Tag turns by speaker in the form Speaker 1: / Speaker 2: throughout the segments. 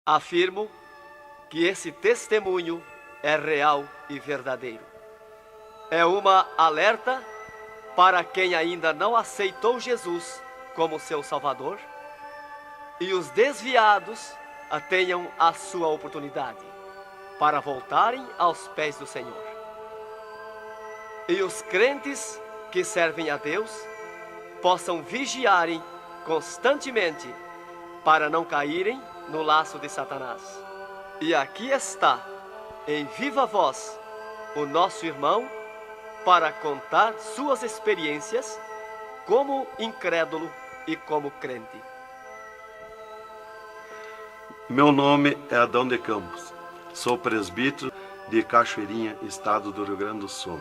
Speaker 1: Afirmo que esse testemunho é real e verdadeiro. É uma alerta para quem ainda não aceitou Jesus como seu Salvador, e os desviados tenham a sua oportunidade para voltarem aos pés do Senhor. E os crentes que servem a Deus possam vigiarem constantemente para não caírem no laço de Satanás. E aqui está, em viva voz, o nosso irmão para contar suas experiências como incrédulo e como crente.
Speaker 2: Meu nome é Adão de Campos, sou presbítero de Cachoeirinha, estado do Rio Grande do Sul.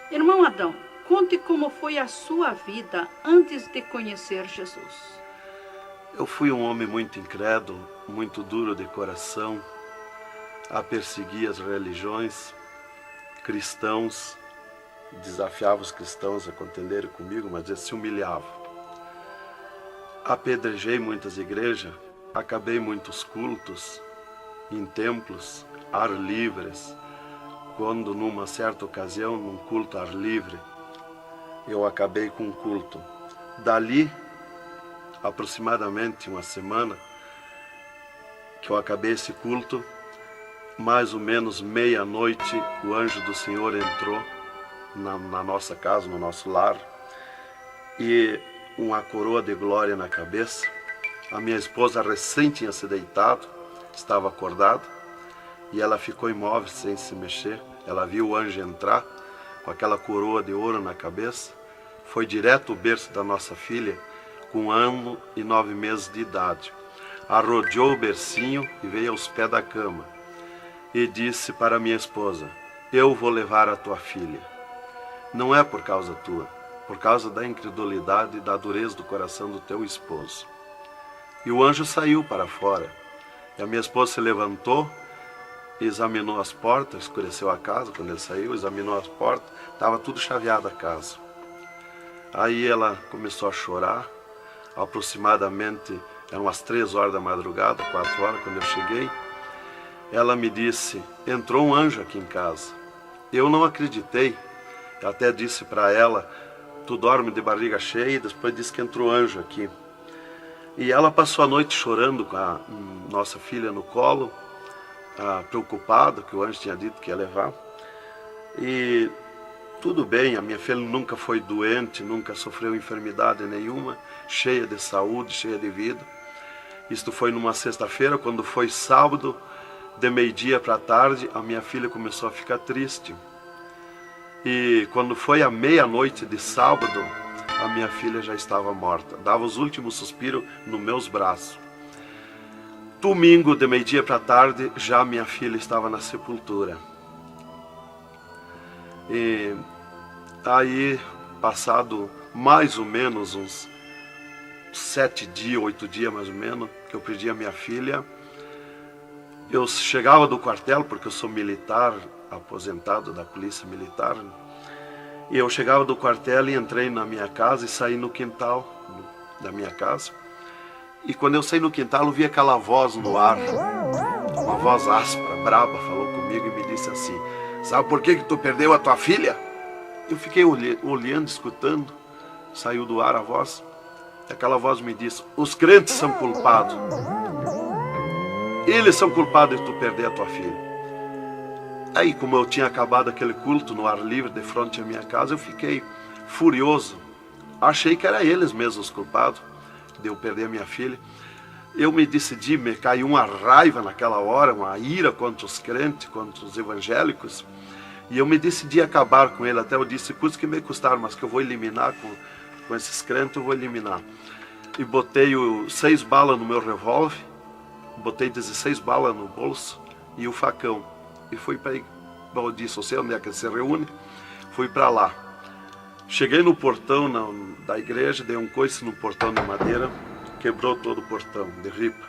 Speaker 3: Irmão Adão, conte como foi a sua vida antes de conhecer Jesus.
Speaker 2: Eu fui um homem muito incrédulo, muito duro de coração, a perseguir as religiões, cristãos, desafiava os cristãos a contenderem comigo, mas eles se humilhavam. Apedrejei muitas igrejas, acabei muitos cultos, em templos, ar livres, quando numa certa ocasião, num culto ar livre, eu acabei com um culto. Dali, aproximadamente uma semana, que eu acabei esse culto, mais ou menos meia-noite, o anjo do Senhor entrou na nossa casa, no nosso lar, e uma coroa de glória na cabeça. A minha esposa recém tinha se deitado, estava acordada, e ela ficou imóvel, sem se mexer. Ela viu o anjo entrar com aquela coroa de ouro na cabeça, foi direto ao berço da nossa filha, com 1 ano e 9 meses de idade. Arrodeou o bercinho e veio aos pés da cama, e disse para minha esposa: eu vou levar a tua filha. Não é por causa tua, por causa da incredulidade e da dureza do coração do teu esposo. E o anjo saiu para fora. E a minha esposa se levantou, examinou as portas, escureceu a casa quando ele saiu, examinou as portas, estava tudo chaveado a casa. Aí ela começou a chorar, aproximadamente eram as 3 horas da madrugada, 4 horas, quando eu cheguei. Ela me disse: entrou um anjo aqui em casa. Eu não acreditei, eu até disse para ela: tu dorme de barriga cheia, e depois disse que entrou anjo aqui. E ela passou a noite chorando com a nossa filha no colo, preocupada, que o anjo tinha dito que ia levar. E tudo bem, a minha filha nunca foi doente, nunca sofreu enfermidade nenhuma, cheia de saúde, cheia de vida. Isto foi numa sexta-feira. Quando foi sábado, de meio-dia para tarde, a minha filha começou a ficar triste. E quando foi à meia-noite de sábado, a minha filha já estava morta. Dava os últimos suspiros nos meus braços. Domingo, de meio-dia para tarde, já minha filha estava na sepultura. E aí, passado mais ou menos uns 7 dias, 8 dias mais ou menos, que eu perdi a minha filha, eu chegava do quartel, porque eu sou militar, aposentado da polícia militar, e eu chegava do quartel e entrei na minha casa e saí no quintal da minha casa. E quando eu saí no quintal, eu vi aquela voz no ar, uma voz áspera, braba, falou comigo e me disse assim: sabe por que tu perdeu a tua filha? Eu fiquei olhando, escutando, saiu do ar a voz, e aquela voz me disse: os crentes são culpados. Eles são culpados de tu perder a tua filha. Aí, como eu tinha acabado aquele culto no ar livre, de frente à minha casa, eu fiquei furioso. Achei que eram eles mesmos os culpados de eu perder a minha filha. Eu me decidi, me caiu uma raiva naquela hora, uma ira contra os crentes, contra os evangélicos. E eu me decidi acabar com ele. Até eu disse: custa que me custar, mas que eu vou eliminar com esses crentes, eu vou eliminar. E botei 6 balas no meu revólver, botei 16 balas no bolso e o facão. E fui para, eu disse, eu sei onde é que se reúne, fui para lá. Cheguei no portão da igreja, dei um coice no portão de madeira, quebrou todo o portão de ripa.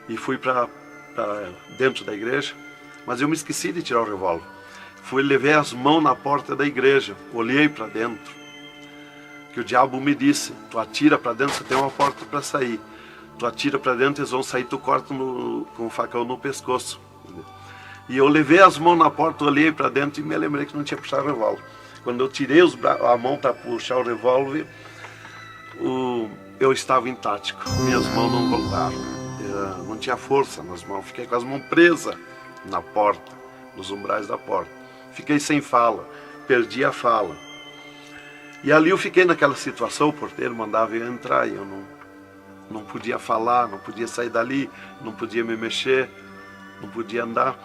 Speaker 2: E fui para dentro da igreja, mas eu me esqueci de tirar o revólver. Levei as mãos na porta da igreja, olhei para dentro. Que o diabo me disse: tu atira para dentro, você tem uma porta para sair. tu atira para dentro, eles vão sair, tu corta com o facão no pescoço. E eu levei as mãos na porta, olhei para dentro e me lembrei que não tinha puxado o revólver. Quando eu tirei a mão para puxar o revólver, eu estava intático, minhas mãos não voltaram, não tinha força nas mãos, fiquei com as mãos presas na porta, nos umbrais da porta. Fiquei sem fala, perdi a fala. E ali eu fiquei naquela situação, o porteiro mandava eu entrar e eu não podia falar, não podia sair dali, não podia me mexer, não podia andar.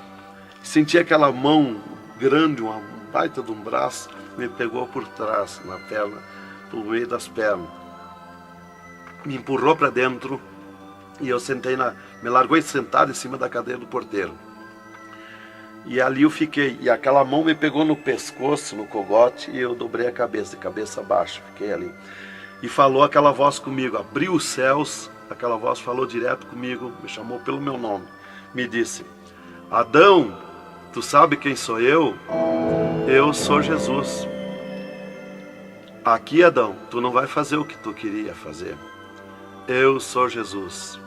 Speaker 2: Senti aquela mão grande, uma baita de um braço, me pegou por trás, na perna, pelo meio das pernas. Me empurrou para dentro e eu me largou sentado em cima da cadeira do porteiro. E ali eu fiquei, e aquela mão me pegou no pescoço, no cogote, e eu dobrei a cabeça, de cabeça baixa, fiquei ali. E falou aquela voz comigo, abriu os céus, aquela voz falou direto comigo, me chamou pelo meu nome, me disse: Adão, tu sabe quem sou eu? Eu sou Jesus. Aqui, Adão, tu não vai fazer o que tu queria fazer. Eu sou Jesus.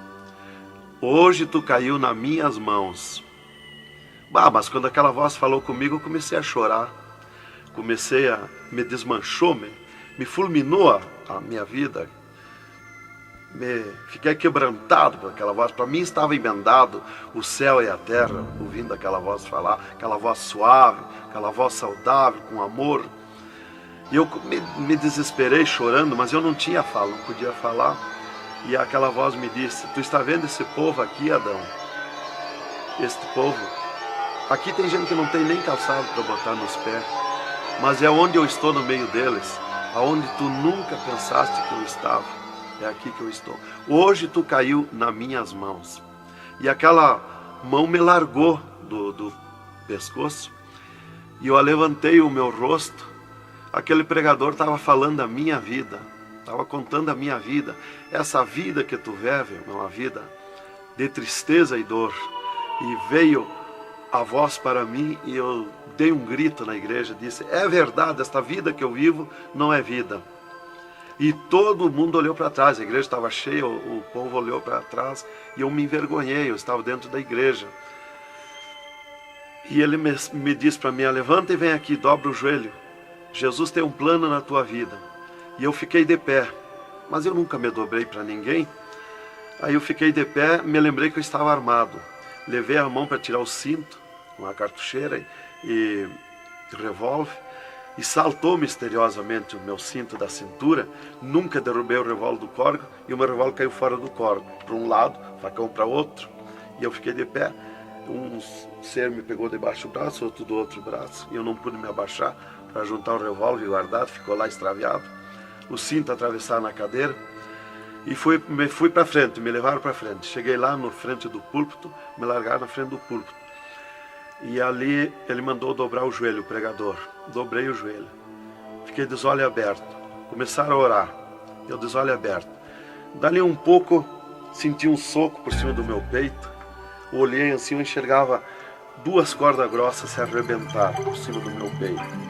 Speaker 2: Hoje tu caiu nas minhas mãos. Mas quando aquela voz falou comigo, eu comecei a chorar. Me desmanchou, me fulminou a minha vida. Fiquei quebrantado por aquela voz. Para mim estava emendado o céu e a terra, ouvindo aquela voz falar, aquela voz suave, aquela voz saudável, com amor. E eu me desesperei chorando, mas eu não tinha fala, não podia falar. E aquela voz me disse: tu está vendo esse povo aqui, Adão? Este povo, aqui tem gente que não tem nem calçado para botar nos pés, mas é onde eu estou no meio deles, aonde tu nunca pensaste que eu estava, é aqui que eu estou. Hoje tu caiu nas minhas mãos. E aquela mão me largou do pescoço, e eu levantei o meu rosto. Aquele pregador estava falando da minha vida, estava contando a minha vida. Essa vida que tu vive é uma vida de tristeza e dor. E veio a voz para mim e eu dei um grito na igreja, disse: é verdade, esta vida que eu vivo não é vida. E todo mundo olhou para trás, a igreja estava cheia, o povo olhou para trás e eu me envergonhei, eu estava dentro da igreja. E ele me disse para mim: levanta e vem aqui, dobra o joelho. Jesus tem um plano na tua vida. E eu fiquei de pé, mas eu nunca me dobrei para ninguém. Aí eu fiquei de pé, me lembrei que eu estava armado. Levei a mão para tirar o cinto, uma cartucheira e revólver, e saltou misteriosamente o meu cinto da cintura. Nunca derrubei o revólver do corgo, e o meu revólver caiu fora do corgo, para um lado, facão para outro, e eu fiquei de pé. Um ser me pegou debaixo do braço, outro do outro braço, e eu não pude me abaixar para juntar o revólver e guardado, ficou lá extraviado. O cinto atravessado na cadeira, e fui para frente, me levaram para frente. Cheguei lá na frente do púlpito, me largaram na frente do púlpito. E ali ele mandou dobrar o joelho, o pregador. Dobrei o joelho. Fiquei de olhos abertos. Começaram a orar. Eu de olhos abertos. Dali um pouco, senti um soco por cima do meu peito. Olhei assim, eu enxergava 2 cordas grossas se arrebentar por cima do meu peito.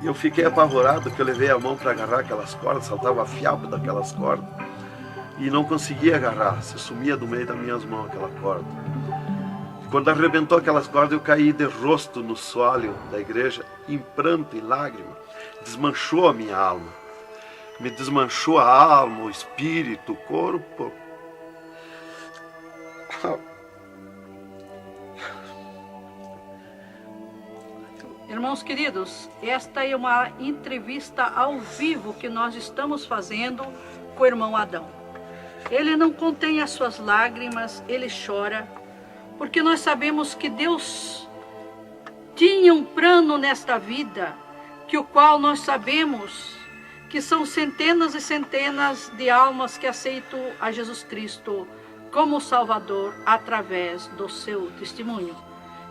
Speaker 2: E eu fiquei apavorado, que eu levei a mão para agarrar aquelas cordas, saltava fiapo daquelas cordas. E não conseguia agarrar, se sumia do meio das minhas mãos aquela corda. Quando arrebentou aquelas cordas, eu caí de rosto no soalho da igreja, em pranto, em lágrima. Desmanchou a minha alma. Me desmanchou a alma, o espírito, o corpo.
Speaker 3: Irmãos queridos, esta é uma entrevista ao vivo que nós estamos fazendo com o irmão Adão. Ele não contém as suas lágrimas, ele chora, porque nós sabemos que Deus tinha um plano nesta vida, que o qual nós sabemos que são centenas e centenas de almas que aceitam a Jesus Cristo como Salvador através do seu testemunho.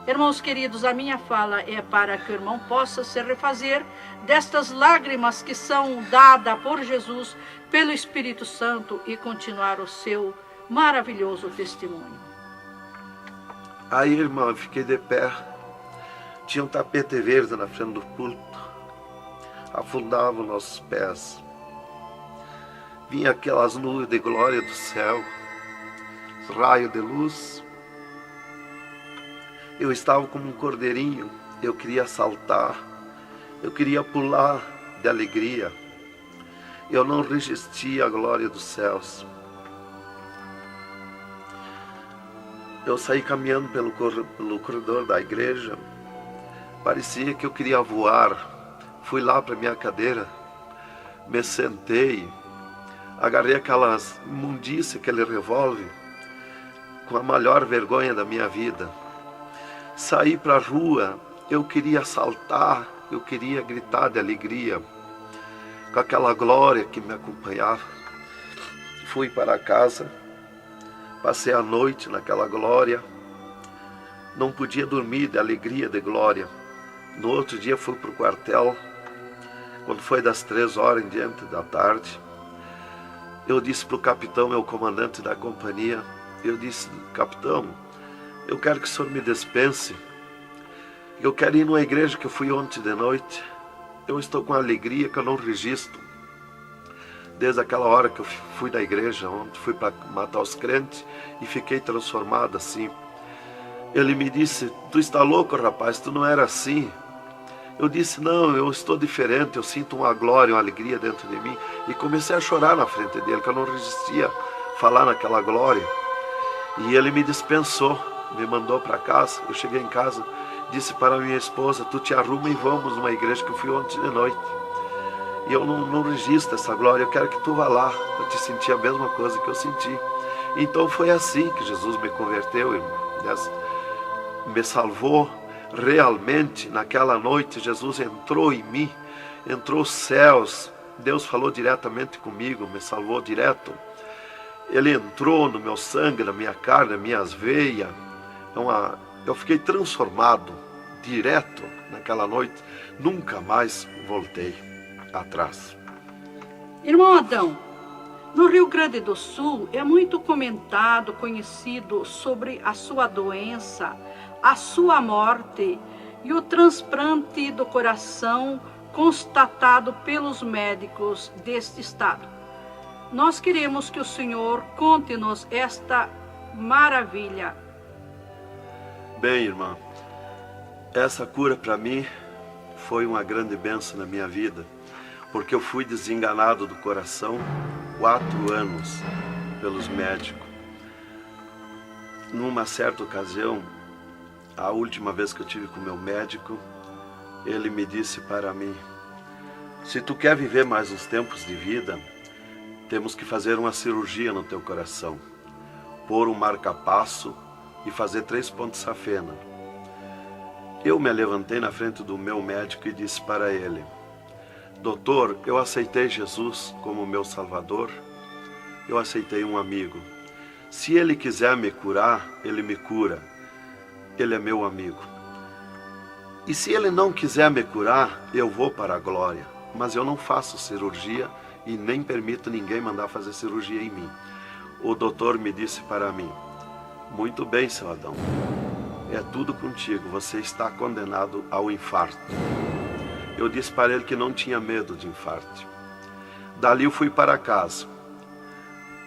Speaker 3: Irmãos queridos, a minha fala é para que o irmão possa se refazer destas lágrimas que são dadas por Jesus, pelo Espírito Santo, e continuar o seu maravilhoso testemunho.
Speaker 2: Aí, irmão, eu fiquei de pé. Tinha um tapete verde na frente do púlpito. Afundava os nossos pés. Vinha aquelas nuvens de glória do céu. raio de luz. Eu estava como um cordeirinho, eu queria saltar, eu queria pular de alegria. Eu não resistia à glória dos céus. Eu saí caminhando pelo corredor da igreja, parecia que eu queria voar. Fui lá para minha cadeira, me sentei, agarrei aquelas imundícias, aquele revólver, com a maior vergonha da minha vida. Saí para a rua, eu queria saltar, eu queria gritar de alegria, com aquela glória que me acompanhava. Fui para casa, passei a noite naquela glória, não podia dormir de alegria, de glória. No outro dia fui para o quartel, quando foi das 3 horas em diante da tarde, eu disse para o capitão, meu comandante da companhia, eu disse: capitão, eu quero que o senhor me dispense, eu quero ir numa igreja que eu fui ontem de noite, eu estou com alegria que eu não registro. Desde aquela hora que eu fui da igreja ontem, fui para matar os crentes e fiquei transformado assim. Ele me disse: tu está louco, rapaz, tu não era assim. Eu disse: não, eu estou diferente, eu sinto uma glória, uma alegria dentro de mim. E comecei a chorar na frente dele, que eu não resistia a falar naquela glória. E ele me dispensou, me mandou para casa. Eu cheguei em casa, disse para minha esposa: tu te arruma e vamos numa igreja que eu fui ontem de noite. E eu não registro essa glória, eu quero que tu vá lá, para te sentir a mesma coisa que eu senti. Então foi assim que Jesus me converteu, irmão. Me salvou realmente. Naquela noite Jesus entrou em mim, entrou os céus, Deus falou diretamente comigo, me salvou direto. Ele entrou no meu sangue, na minha carne, nas minhas veias. Eu fiquei transformado direto naquela noite, nunca mais voltei atrás.
Speaker 3: Irmão Adão, no Rio Grande do Sul é muito comentado, conhecido sobre a sua doença, a sua morte e o transplante do coração constatado pelos médicos deste estado. Nós queremos que o Senhor conte-nos esta maravilha.
Speaker 2: Bem, irmã, essa cura para mim foi uma grande bênção na minha vida, porque eu fui desenganado do coração 4 anos pelos médicos. Numa certa ocasião, a última vez que eu tive com o meu médico, ele me disse para mim: se tu quer viver mais uns tempos de vida, temos que fazer uma cirurgia no teu coração, pôr um marca-passo e fazer 3 pontos safena. Eu me levantei na frente do meu médico e disse para ele: doutor, eu aceitei Jesus como meu Salvador, eu aceitei um amigo. Se ele quiser me curar, ele me cura, ele é meu amigo. E se ele não quiser me curar, eu vou para a glória, mas eu não faço cirurgia e nem permito ninguém mandar fazer cirurgia em mim. O doutor me disse para mim: muito bem, seu Adão, é tudo contigo, você está condenado ao infarto. Eu disse para ele que não tinha medo de infarto. Dali eu fui para casa.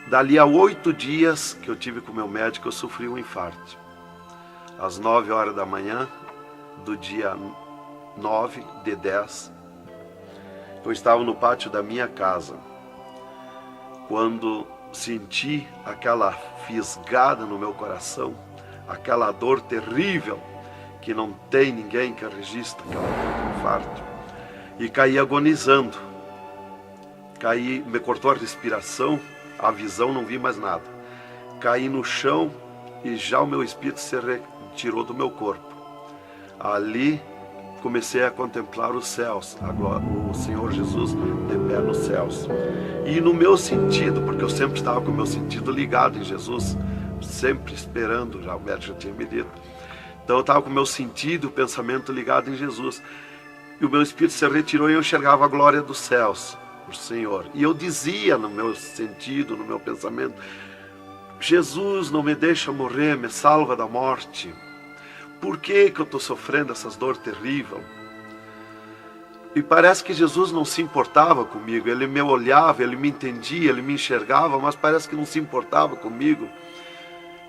Speaker 2: Dali a 8 dias que eu tive com o meu médico, eu sofri um infarto. Às 9 horas da manhã do dia 9/10, eu estava no pátio da minha casa, quando senti aquela fisgada no meu coração, aquela dor terrível, que não tem ninguém que registre aquela dor de infarto, e caí agonizando. Caí, me cortou a respiração, a visão, não vi mais nada. Caí no chão e já o meu espírito se retirou do meu corpo. Ali comecei a contemplar os céus, o Senhor Jesus de pé nos céus. E no meu sentido, porque eu sempre estava com o meu sentido ligado em Jesus, sempre esperando, já o médico já tinha me dito. Então eu estava com o meu sentido, o pensamento ligado em Jesus. E o meu espírito se retirou e eu enxergava a glória dos céus, o Senhor. E eu dizia no meu sentido, no meu pensamento: Jesus, não me deixa morrer, me salva da morte. Por que eu estou sofrendo essas dores terríveis? E parece que Jesus não se importava comigo. Ele me olhava, ele me entendia, ele me enxergava, mas parece que não se importava comigo.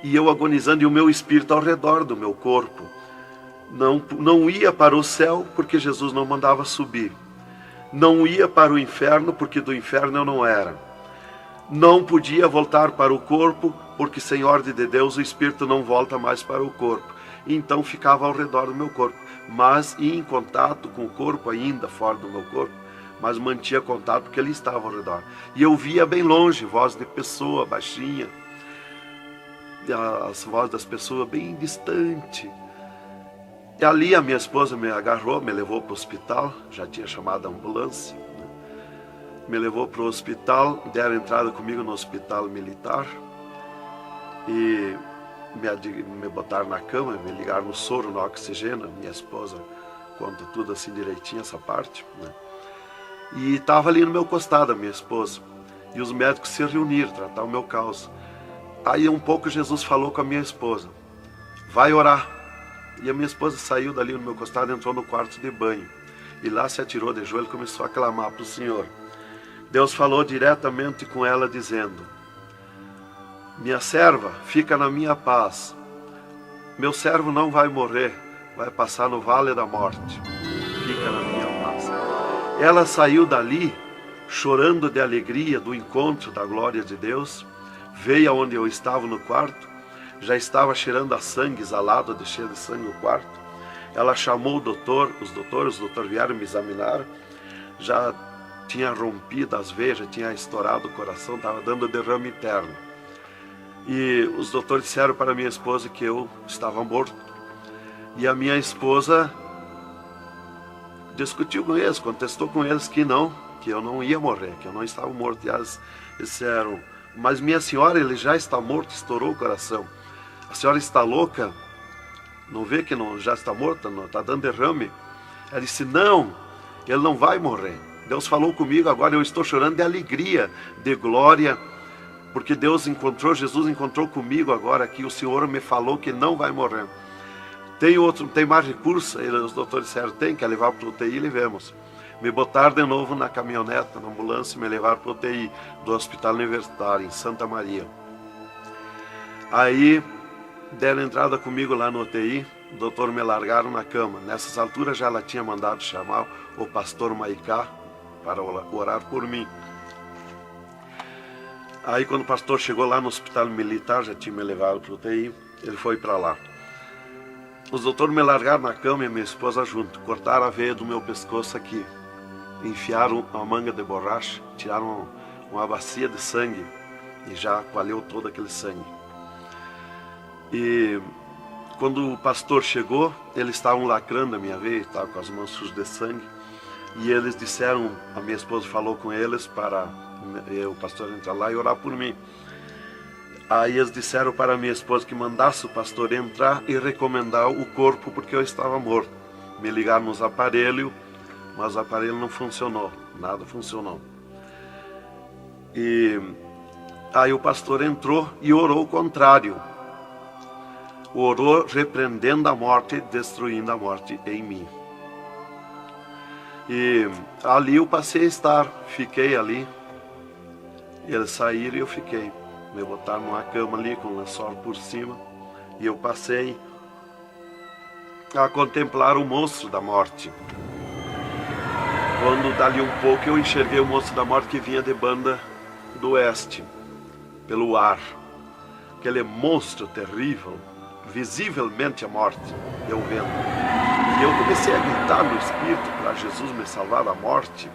Speaker 2: e eu agonizando, e o meu espírito ao redor do meu corpo. Não ia para o céu, porque Jesus não mandava subir. Não ia para o inferno, porque do inferno eu não era. Não podia voltar para o corpo, porque sem ordem de Deus o espírito não volta mais para o corpo. Então ficava ao redor do meu corpo, mas ia em contato com o corpo ainda, fora do meu corpo, mas mantinha contato porque ele estava ao redor. E eu via bem longe, voz de pessoa baixinha, as vozes das pessoas bem distante. E ali a minha esposa me agarrou, me levou para o hospital, já tinha chamado a ambulância, né? Me levou para o hospital, deram entrada comigo no hospital militar e me botaram na cama, me ligaram no soro, no oxigênio. Minha esposa conta tudo assim direitinho, essa parte, né? E estava ali no meu costado a minha esposa, e os médicos se reuniram, tratar o meu caso. Aí um pouco Jesus falou com a minha esposa, vai orar. E a minha esposa saiu dali no meu costado, entrou no quarto de banho, e lá se atirou de joelho e começou a clamar para o Senhor. Deus falou diretamente com ela dizendo, minha serva, fica na minha paz, meu servo não vai morrer, vai passar no vale da morte, fica na minha paz. Ela saiu dali chorando de alegria do encontro da glória de Deus, veio aonde eu estava no quarto, já estava cheirando a sangue, exalado de cheiro de sangue no quarto. Ela chamou o doutor, os doutores vieram me examinar, já tinha rompido as veias, já tinha estourado o coração, estava dando derrame interno. E os doutores disseram para minha esposa que eu estava morto. E a minha esposa discutiu com eles, contestou com eles que eu não ia morrer, que eu não estava morto. E eles disseram, mas minha senhora, ele já está morto, estourou o coração. A senhora está louca? Não vê que não, já está morta? Não está dando derrame? Ela disse, não, ele não vai morrer. Deus falou comigo, agora eu estou chorando de alegria, de glória, porque Jesus encontrou comigo agora aqui, o Senhor me falou que não vai morrer. Tem mais recurso? Os doutores disseram, tem, quer levar para o UTI, levemos. Me botaram de novo na caminhonete, na ambulância, e me levaram para o UTI do Hospital Universitário, em Santa Maria. Aí, deram entrada comigo lá no UTI, o doutor me largaram na cama. Nessas alturas já ela tinha mandado chamar o pastor Maicá para orar por mim. Aí quando o pastor chegou lá no hospital militar, já tinha me levado para o UTI, ele foi para lá. Os doutores me largaram na cama e minha esposa junto, cortaram a veia do meu pescoço aqui, enfiaram uma manga de borracha, tiraram uma bacia de sangue e já coalhou todo aquele sangue. E quando o pastor chegou, eles estavam lacrando a minha veia, estavam com as mãos sujas de sangue, e eles disseram, a minha esposa falou com eles para o pastor entrar lá e orar por mim. Aí eles disseram para a minha esposa que mandasse o pastor entrar e recomendar o corpo, porque eu estava morto. Me ligaram nos aparelhos, mas o aparelho não funcionou, nada funcionou. E aí o pastor entrou e orou o contrário. Orou repreendendo a morte, destruindo a morte em mim. E ali eu passei a estar, fiquei ali. Eles saíram e eu fiquei. Me botaram numa cama ali com um lençol por cima. E eu passei a contemplar o monstro da morte. Quando dali um pouco eu enxerguei o monstro da morte que vinha de Banda do Oeste, pelo ar. Aquele monstro terrível, visivelmente a morte, eu vendo. E eu comecei a gritar no espírito para Jesus me salvar da morte.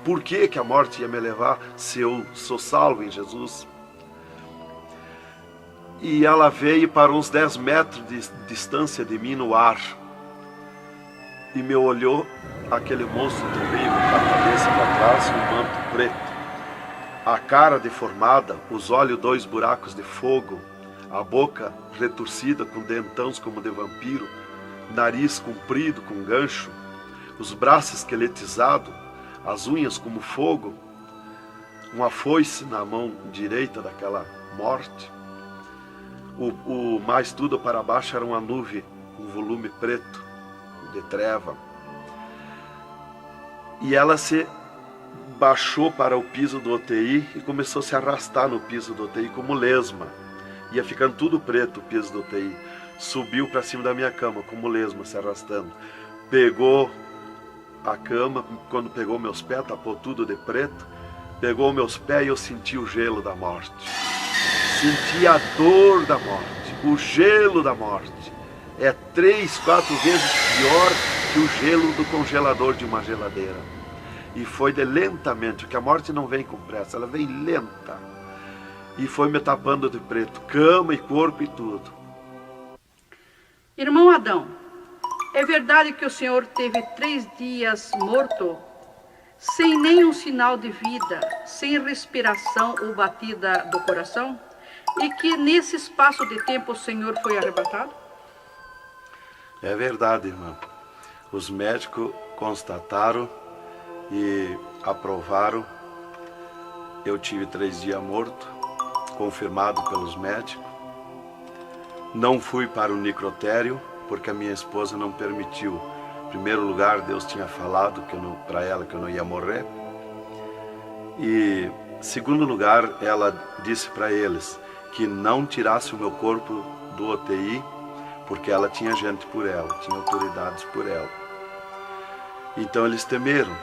Speaker 2: Por que a morte ia me levar se eu sou salvo em Jesus? E ela veio para uns 10 metros de distância de mim no ar. E me olhou, aquele monstro terrível, com a cabeça para trás, um manto preto. A cara deformada, os olhos 2 buracos de fogo, a boca retorcida com dentões como de vampiro, nariz comprido com gancho, os braços esqueletizados, as unhas como fogo, uma foice na mão direita daquela morte. O mais tudo para baixo era uma nuvem, um volume preto, de treva. E ela se baixou para o piso do UTI e começou a se arrastar no piso do UTI como lesma. Ia ficando tudo preto o piso do UTI. Subiu para cima da minha cama, como lesma, se arrastando. Pegou a cama, quando pegou meus pés, tapou tudo de preto. Pegou meus pés e eu senti o gelo da morte. Senti a dor da morte, o gelo da morte. É 3, 4 vezes pior que o gelo do congelador de uma geladeira. E foi de lentamente, porque a morte não vem com pressa, ela vem lenta. E foi me tapando de preto, cama e corpo e tudo.
Speaker 3: Irmão Adão, é verdade que o senhor teve 3 dias morto, sem nenhum sinal de vida, sem respiração ou batida do coração? E que nesse espaço de tempo o senhor foi arrebatado?
Speaker 2: É verdade, irmão. Os médicos constataram e aprovaram. Eu tive 3 dias morto, confirmado pelos médicos. Não fui para o necrotério, porque a minha esposa não permitiu. Em primeiro lugar, Deus tinha falado para ela que eu não ia morrer. E, em segundo lugar, ela disse para eles que não tirasse o meu corpo do UTI, porque ela tinha gente por ela, tinha autoridades por ela. Então eles temeram.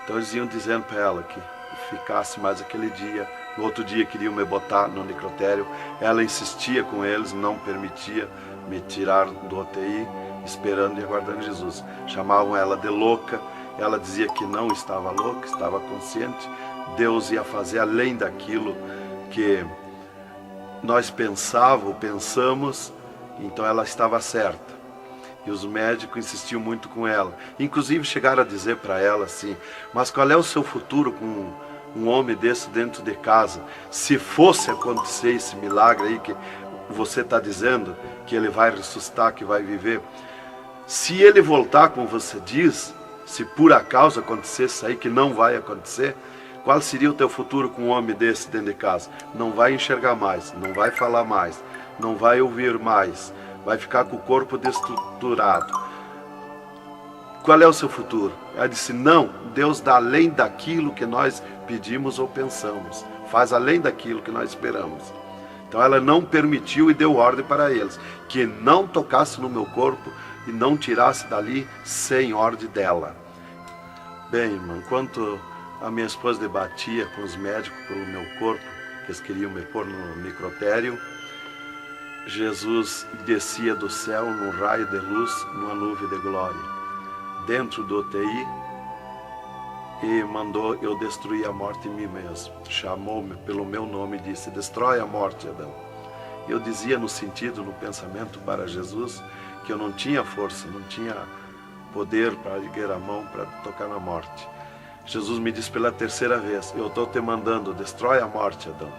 Speaker 2: Então eles iam dizendo para ela que ficasse mais aquele dia. No outro dia queriam me botar no necrotério. Ela insistia com eles, não permitia me tirar do UTI, esperando e aguardando Jesus. Chamavam ela de louca. Ela dizia que não estava louca, estava consciente. Deus ia fazer além daquilo que nós pensamos, então ela estava certa. E os médicos insistiam muito com ela. Inclusive chegaram a dizer para ela assim: mas qual é o seu futuro com um homem desse dentro de casa? Se fosse acontecer esse milagre aí que você está dizendo, que ele vai ressuscitar, que vai viver, se ele voltar como você diz, se por acaso acontecesse aí, que não vai acontecer, qual seria o teu futuro com um homem desse dentro de casa? Não vai enxergar mais, não vai falar mais, não vai ouvir mais, vai ficar com o corpo destruturado. Qual é o seu futuro? Ela disse: não, Deus dá além daquilo que nós pedimos ou pensamos, faz além daquilo que nós esperamos. Então ela não permitiu e deu ordem para eles, que não tocasse no meu corpo e não tirasse dali sem ordem dela. Bem, irmão, enquanto a minha esposa debatia com os médicos pelo meu corpo, que eles queriam me pôr no necrotério, Jesus descia do céu num raio de luz, numa nuvem de glória, dentro do UTI, e mandou eu destruir a morte em mim mesmo. Chamou-me pelo meu nome e disse: destrói a morte, Adão. Eu dizia no sentido, no pensamento para Jesus, que eu não tinha força, não tinha poder para erguer a mão, para tocar na morte. Jesus me disse pela 3ª vez: eu estou te mandando, destrói a morte, Adão.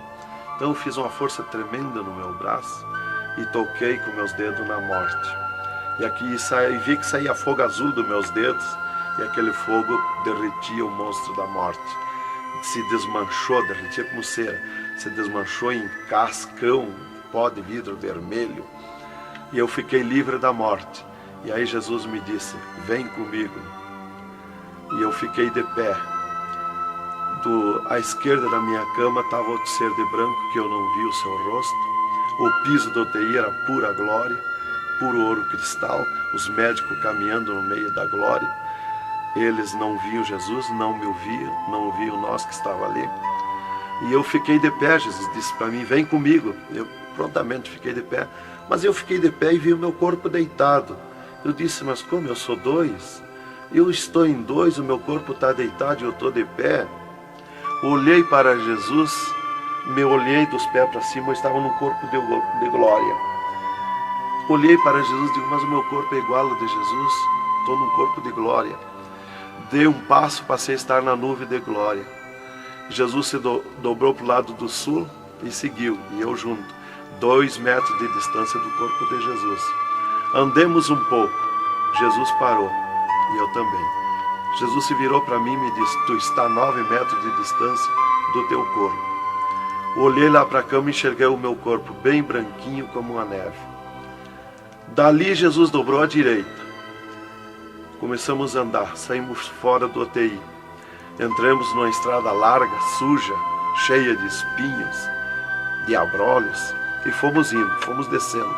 Speaker 2: Então eu fiz uma força tremenda no meu braço e toquei com meus dedos na morte. E aqui vi que saía fogo azul dos meus dedos, e aquele fogo derretia o monstro da morte. Se desmanchou, derretia como cera, se desmanchou em cascão, pó de vidro vermelho, e eu fiquei livre da morte. E aí Jesus me disse: vem comigo. E eu fiquei de pé. À esquerda da minha cama estava outro ser de branco, que eu não vi o seu rosto. O piso do UTI era pura glória, puro ouro cristal, os médicos caminhando no meio da glória. Eles não viam Jesus, não me ouviam, não ouviam nós que estava ali. E eu fiquei de pé. Jesus disse para mim: vem comigo. Eu prontamente fiquei de pé. Mas eu fiquei de pé e vi o meu corpo deitado. Eu disse: mas como eu sou 2? Eu estou em 2, o meu corpo está deitado e eu estou de pé. Olhei para Jesus, me olhei dos pés para cima, eu estava num corpo de glória. Olhei para Jesus e digo: mas o meu corpo é igual ao de Jesus, estou num corpo de glória. Dei um passo, passei a estar na nuvem de glória. Jesus se dobrou para o lado do sul e seguiu, e eu junto, 2 metros de distância do corpo de Jesus. Andemos um pouco, Jesus parou, e eu também. Jesus se virou para mim e me disse: tu está a 9 metros de distância do teu corpo. Olhei lá para a cama e enxerguei o meu corpo bem branquinho como uma neve. Dali Jesus dobrou à direita. Começamos a andar, saímos fora do UTI. Entramos numa estrada larga, suja, cheia de espinhos, de abrolhos. E fomos indo, fomos descendo.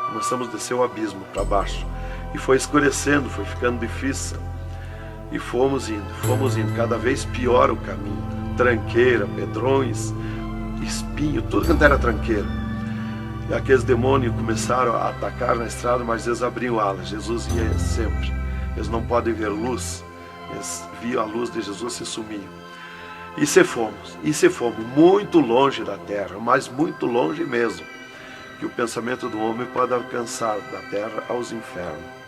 Speaker 2: Começamos a descer o abismo para baixo. E foi escurecendo, foi ficando difícil. E fomos indo, cada vez pior o caminho. Tranqueira, pedrões, espinho, tudo que era tranqueira. E aqueles demônios começaram a atacar na estrada, mas eles abriam alas. Jesus ia sempre. Eles não podem ver luz. Eles viam a luz de Jesus e sumiam. E se fomos muito longe da terra, mas muito longe mesmo, que o pensamento do homem pode alcançar da terra aos infernos.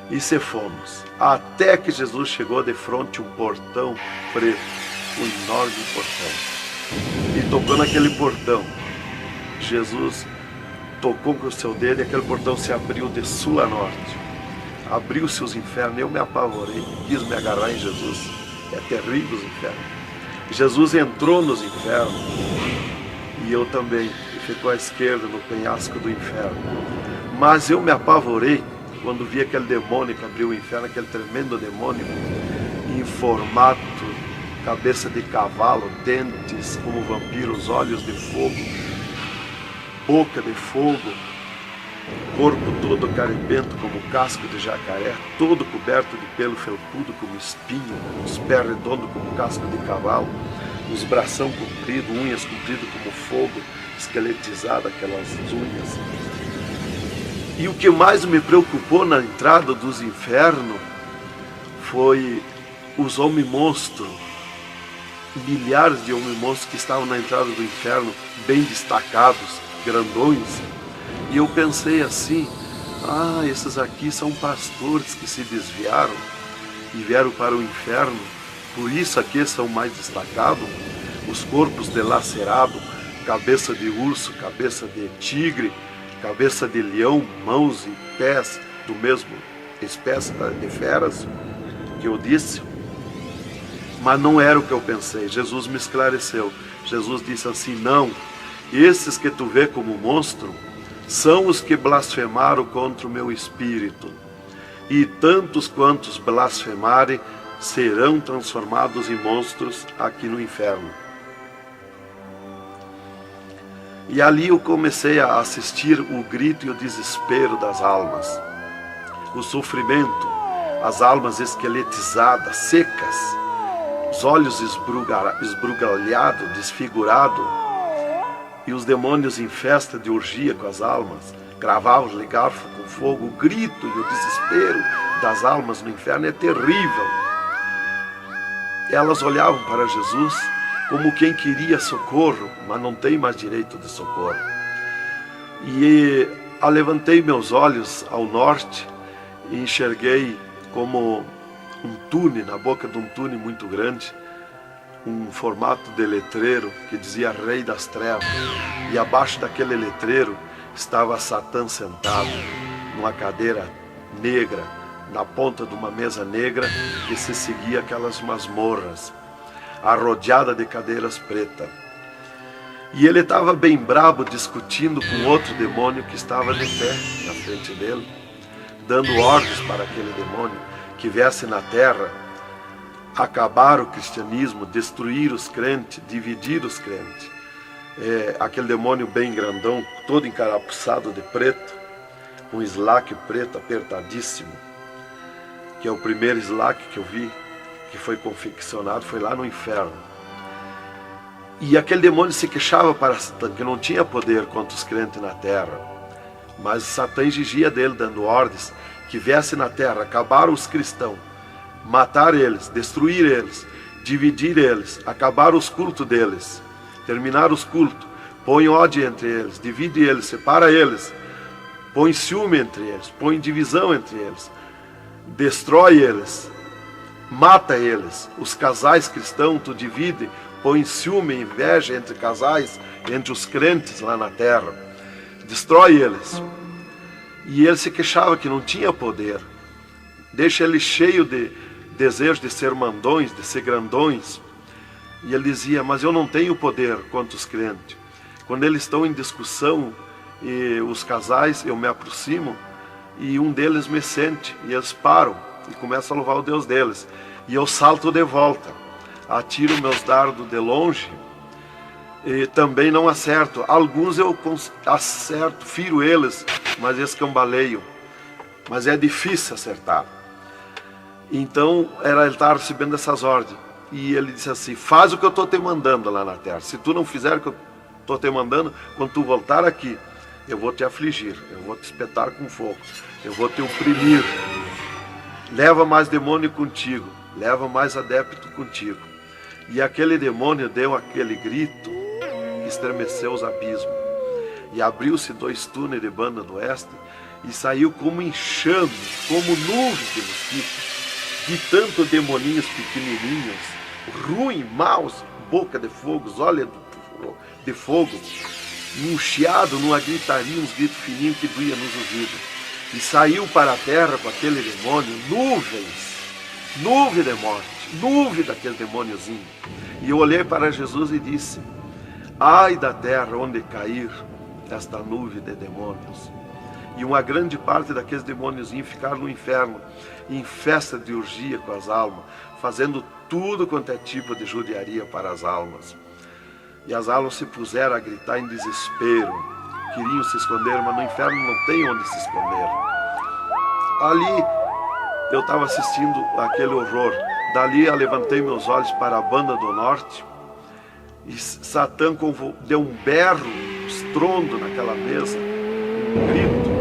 Speaker 2: E se fomos, até que Jesus chegou de frente um portão preto, um enorme portão. E tocou naquele portão. Jesus tocou com o seu dedo e aquele portão se abriu de sul a norte. Abriu-se os infernos, eu me apavorei, quis me agarrar em Jesus. É terrível os infernos. Jesus entrou nos infernos e eu também, e ficou à esquerda no penhasco do inferno. Mas eu me apavorei quando vi aquele demônio que abriu o inferno, aquele tremendo demônio, em formato, cabeça de cavalo, dentes como vampiros, olhos de fogo, boca de fogo, corpo todo caribento como casco de jacaré, todo coberto de pelo felpudo como espinho, os pés redondos como casco de cavalo, os bração compridos, unhas compridas como fogo, esqueletizado aquelas unhas. E o que mais me preocupou na entrada dos infernos foi os homens-monstros, milhares de homens-monstros que estavam na entrada do inferno, bem destacados, grandões. E eu pensei assim, esses aqui são pastores que se desviaram e vieram para o inferno, por isso aqui são mais destacados, os corpos dilacerados, cabeça de urso, cabeça de tigre, cabeça de leão, mãos e pés do mesmo espécie de feras, que eu disse. Mas não era o que eu pensei, Jesus me esclareceu. Jesus disse assim, não, esses que tu vê como monstro, são os que blasfemaram contra o meu Espírito, e tantos quantos blasfemarem serão transformados em monstros aqui no inferno. E ali eu comecei a assistir o grito e o desespero das almas, o sofrimento, as almas esqueletizadas, secas, os olhos esbugalhados, desfigurados, e os demônios em festa de orgia com as almas, cravavam-lhe garfo com fogo. O grito e o desespero das almas no inferno é terrível. Elas olhavam para Jesus como quem queria socorro, mas não tem mais direito de socorro. E levantei meus olhos ao norte e enxerguei como um túnel, na boca de um túnel muito grande, um formato de letreiro que dizia Rei das Trevas, e abaixo daquele letreiro estava Satã sentado numa cadeira negra, na ponta de uma mesa negra que se seguia aquelas masmorras, arrodeada de cadeiras pretas. E ele estava bem brabo discutindo com outro demônio que estava de pé na frente dele, dando ordens para aquele demônio que viesse na terra acabar o cristianismo, destruir os crentes, dividir os crentes. Aquele demônio bem grandão, todo encarapuçado de preto, um slack preto apertadíssimo, que é o primeiro slack que eu vi, que foi confeccionado, foi lá no inferno. E aquele demônio se queixava para Satã, que não tinha poder contra os crentes na terra, mas Satã exigia dele, dando ordens, que viesse na terra, acabar os cristãos, matar eles, destruir eles, dividir eles, acabar os cultos deles, terminar os cultos, põe ódio entre eles, divide eles, separa eles, põe ciúme entre eles, põe divisão entre eles, destrói eles, mata eles. Os casais cristãos tu divide, põe ciúme e inveja entre casais, entre os crentes lá na terra, destrói eles. E ele se queixava que não tinha poder, deixa ele cheio de desejo de ser mandões, de ser grandões. E ele dizia, mas eu não tenho poder contra os crentes. Quando eles estão em discussão, e os casais, eu me aproximo, e um deles me sente, e eles param, e começam a louvar o Deus deles. E eu salto de volta, atiro meus dardos de longe, E também não acerto. Alguns eu acerto, firo eles, mas escambaleio. Mas é difícil acertar. Então, ele estava recebendo essas ordens. E ele disse assim: faz o que eu estou te mandando lá na terra. Se tu não fizer o que eu estou te mandando, quando tu voltar aqui, eu vou te afligir, eu vou te espetar com fogo, eu vou te oprimir. Leva mais demônio contigo, leva mais adepto contigo. E aquele demônio deu aquele grito que estremeceu os abismos. E abriu-se 2 túneis de banda do oeste e saiu como enxame, como nuvem de mosquitos, de tanto demoninhos pequenininhos, ruins, maus, boca de fogo, olhos de fogo, num chiado, numa gritaria, uns gritos fininhos que doía nos ouvidos. E saiu para a terra com aquele demônio, nuvem de morte, nuvem daquele demôniozinho. E eu olhei para Jesus e disse: ai da terra onde cair esta nuvem de demônios. E uma grande parte daqueles demôniozinhos ficaram no inferno, em festa de orgia com as almas, fazendo tudo quanto é tipo de judiaria para as almas. E as almas se puseram a gritar em desespero, queriam se esconder, mas no inferno não tem onde se esconder. Ali eu estava assistindo aquele horror. Dali eu levantei meus olhos para a banda do norte e Satã deu um berro, um estrondo naquela mesa, um grito,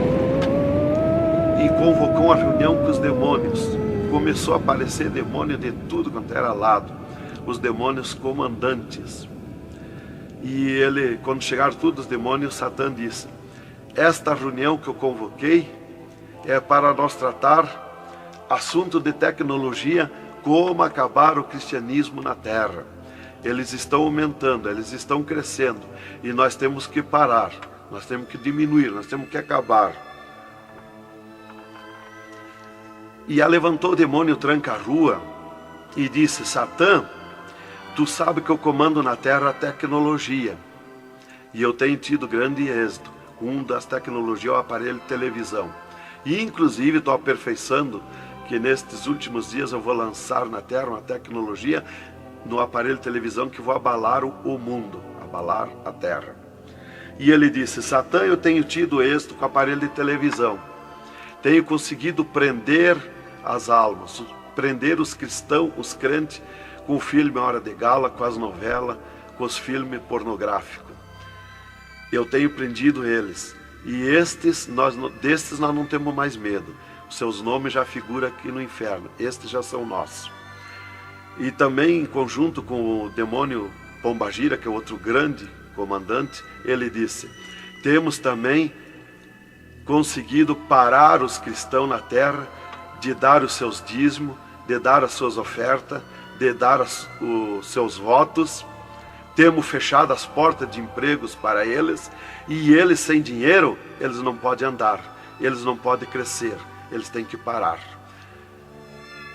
Speaker 2: e convocou uma reunião com os demônios. Começou a aparecer demônio de tudo quanto era lado, os demônios comandantes. E ele, quando chegaram todos os demônios, Satã disse: esta reunião que eu convoquei é para nós tratar assunto de tecnologia, como acabar o cristianismo na terra. Eles estão aumentando, eles estão crescendo, e nós temos que parar, nós temos que diminuir, nós temos que acabar. E levantou o demônio tranca-rua e disse: Satã, tu sabe que eu comando na terra a tecnologia, e eu tenho tido grande êxito. Um das tecnologias é o aparelho de televisão, e inclusive estou aperfeiçoando que nestes últimos dias eu vou lançar na terra uma tecnologia no aparelho de televisão que vai abalar o mundo, abalar a terra. E ele disse: Satã, eu tenho tido êxito com o aparelho de televisão, tenho conseguido prender as almas, prender os cristãos, os crentes, com o filme Hora de Gala, com as novelas, com os filmes pornográficos. Eu tenho prendido eles, e destes nós não temos mais medo. Os seus nomes já figuram aqui no inferno, estes já são nossos. E também em conjunto com o demônio Pombagira, que é outro grande comandante, ele disse: temos também conseguido parar os cristãos na terra de dar os seus dízimos, de dar as suas ofertas, de dar os seus votos. Temos fechado as portas de empregos para eles, e eles sem dinheiro, eles não podem andar, eles não podem crescer, eles têm que parar.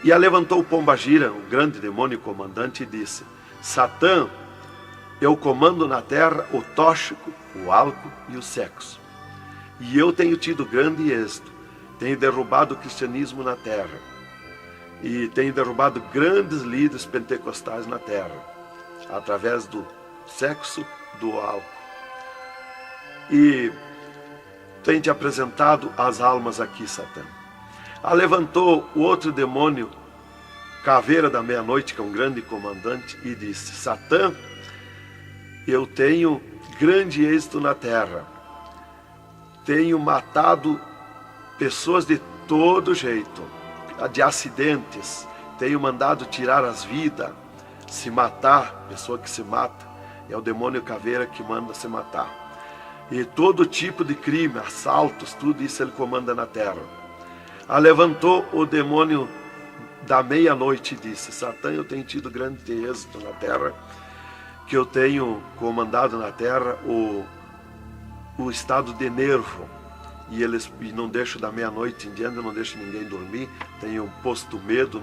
Speaker 2: E levantou o Pombagira, o grande demônio comandante, e disse: Satã, eu comando na terra o tóxico, o álcool e o sexo. E eu tenho tido grande êxito, tenho derrubado o cristianismo na terra, e tenho derrubado grandes líderes pentecostais na terra, através do sexo, do álcool. E tenho te apresentado as almas aqui, Satã. Levantou o outro demônio, Caveira da Meia-Noite, que é um grande comandante, e disse: Satã, eu tenho grande êxito na terra, tenho matado pessoas de todo jeito, de acidentes, tenho mandado tirar as vidas, se matar, pessoa que se mata, é o demônio Caveira que manda se matar. E todo tipo de crime, assaltos, tudo isso ele comanda na terra. Levantou o demônio da meia-noite e disse: Satã, eu tenho tido grande êxito na terra, que eu tenho comandado na terra o estado de nervo, e eles não deixam da meia-noite em diante, não deixam ninguém dormir, tenho posto medo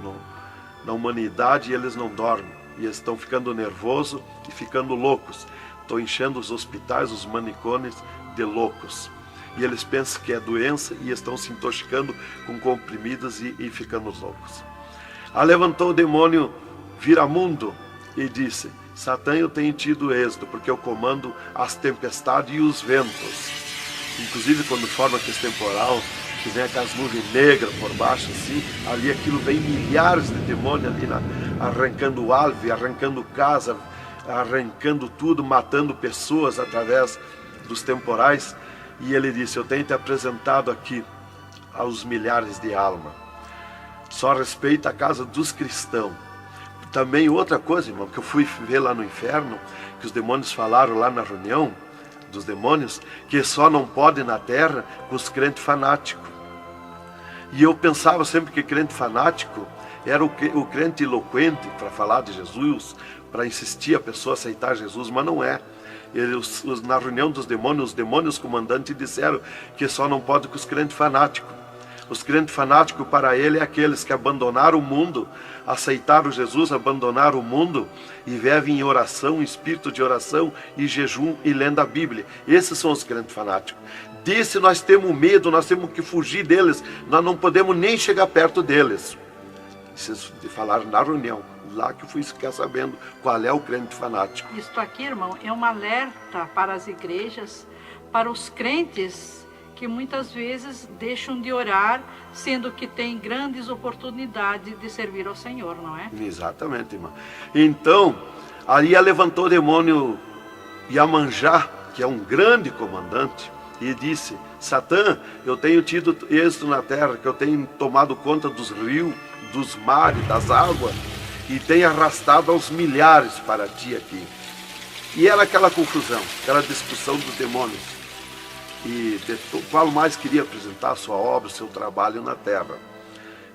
Speaker 2: na humanidade, e eles não dormem, e eles estão ficando nervosos e ficando loucos. Estou enchendo os hospitais, os manicômios de loucos, e eles pensam que é doença e estão se intoxicando com comprimidos e ficando loucos. Levantou o demônio Viramundo e disse: Satã, eu tenho tido êxito, porque eu comando as tempestades e os ventos. Inclusive quando forma aquele temporal, que vem aquelas nuvens negras por baixo assim, ali aquilo vem milhares de demônios ali arrancando árvore, arrancando casa, arrancando tudo, matando pessoas através dos temporais. E ele disse, eu tenho te apresentado aqui aos milhares de almas. Só respeita a casa dos cristãos. Também outra coisa, irmão, que eu fui ver lá no inferno, que os demônios falaram lá na reunião dos demônios, que só não pode na terra com os crentes fanáticos. E eu pensava sempre que crente fanático era o crente eloquente para falar de Jesus, para insistir a pessoa a aceitar Jesus, mas não é. Na reunião dos demônios, os demônios comandantes disseram que só não pode com os crentes fanáticos. Os crentes fanáticos para ele é aqueles que abandonaram o mundo, aceitaram Jesus, abandonaram o mundo e vivem em oração, em espírito de oração e jejum e lendo a Bíblia. Esses são os crentes fanáticos. Desse nós temos medo, nós temos que fugir deles, nós não podemos nem chegar perto deles. Vocês falaram na reunião, lá que eu fui ficar sabendo qual é o crente fanático.
Speaker 3: Isto aqui, irmão, é um alerta para as igrejas, para os crentes que muitas vezes deixam de orar, sendo que tem grandes oportunidades de servir ao Senhor, não é?
Speaker 2: Exatamente, irmão. Então, ali levantou o demônio Iemanjá, que é um grande comandante, e disse, Satã, eu tenho tido êxito na terra, que eu tenho tomado conta dos rios, dos mares, das águas, e tenho arrastado aos milhares para ti aqui. E era aquela confusão, aquela discussão dos demônios. E qual mais queria apresentar a sua obra, o seu trabalho na terra.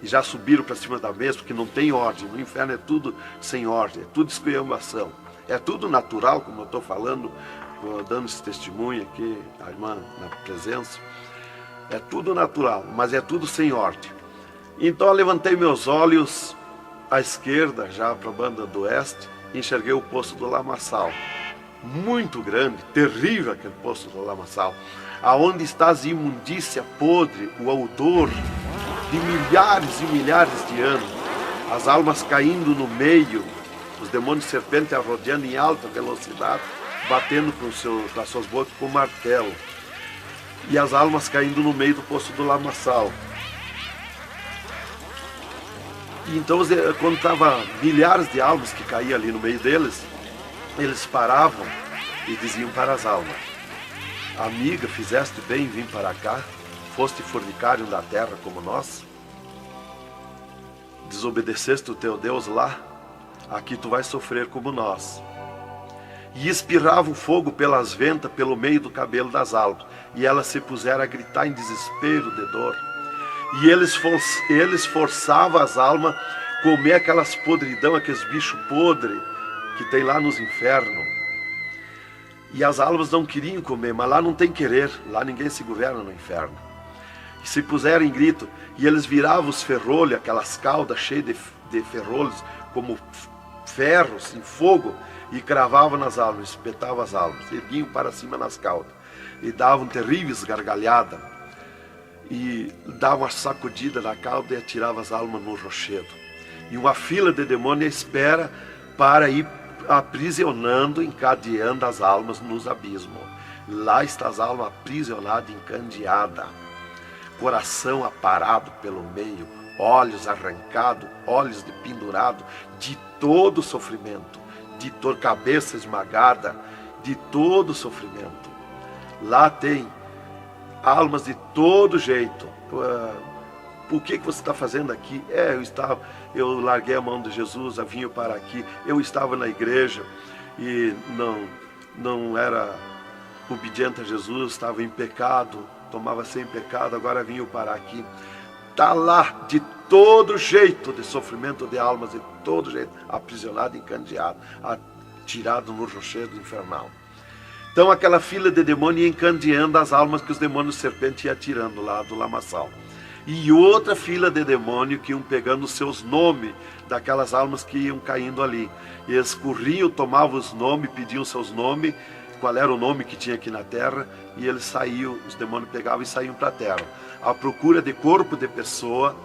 Speaker 2: E já subiram para cima da mesa, porque não tem ordem. No inferno é tudo sem ordem, é tudo esculhambação. É tudo natural, como eu estou falando, dando esse testemunho aqui, a irmã na presença. É tudo natural, mas é tudo sem ordem. Então eu levantei meus olhos à esquerda, já para a banda do oeste, e enxerguei o poço do lamaçal. Muito grande, terrível aquele poço do lamaçal. Aonde está a imundícia podre, o odor de milhares e milhares de anos, as almas caindo no meio, os demônios serpentes rodeando em alta velocidade, batendo com as suas bocas com martelo, e as almas caindo no meio do poço do lamaçal. E então, quando estava milhares de almas que caíam ali no meio deles, eles paravam e diziam para as almas, amiga, fizeste bem em vir para cá, foste fornicário da terra como nós, desobedeceste o teu Deus lá, aqui tu vais sofrer como nós. E espirrava o fogo pelas ventas, pelo meio do cabelo das almas, e elas se puseram a gritar em desespero de dor. E eles forçavam as almas a comer aquelas podridão, aqueles bichos podres que tem lá nos infernos. E as almas não queriam comer, mas lá não tem querer, lá ninguém se governa no inferno. E se puseram em grito, e eles viravam os ferrolhos, aquelas caudas cheias de ferrolhos, como ferros em fogo, e cravavam nas almas, espetavam as almas, erguiam para cima nas caudas, e davam terríveis gargalhadas, e davam uma sacudida na cauda e atiravam as almas no rochedo. E uma fila de demônios espera para ir aprisionando, encadeando as almas nos abismos. Lá está as almas aprisionadas, encandeadas, coração aparado pelo meio, olhos arrancados, olhos de pendurado, de todo sofrimento, de cabeça esmagada, de todo sofrimento. Lá tem almas de todo jeito. O que você está fazendo aqui? Eu larguei a mão de Jesus, vim para aqui. Eu estava na igreja e não era obediente a Jesus, estava em pecado, tomava sem pecado, agora vim para aqui. Está lá de todo jeito de sofrimento de almas, de todo jeito, aprisionado, encandeado, atirado no rochedo infernal. Então aquela fila de demônios ia encandeando as almas que os demônios serpentes iam tirando lá do lamaçal. E outra fila de demônios que iam pegando os seus nomes daquelas almas que iam caindo ali. E eles corriam, tomavam os nomes, pediam seus nomes, qual era o nome que tinha aqui na terra, e eles saíam, os demônios pegavam e saíam para a terra. À procura de corpo de pessoa,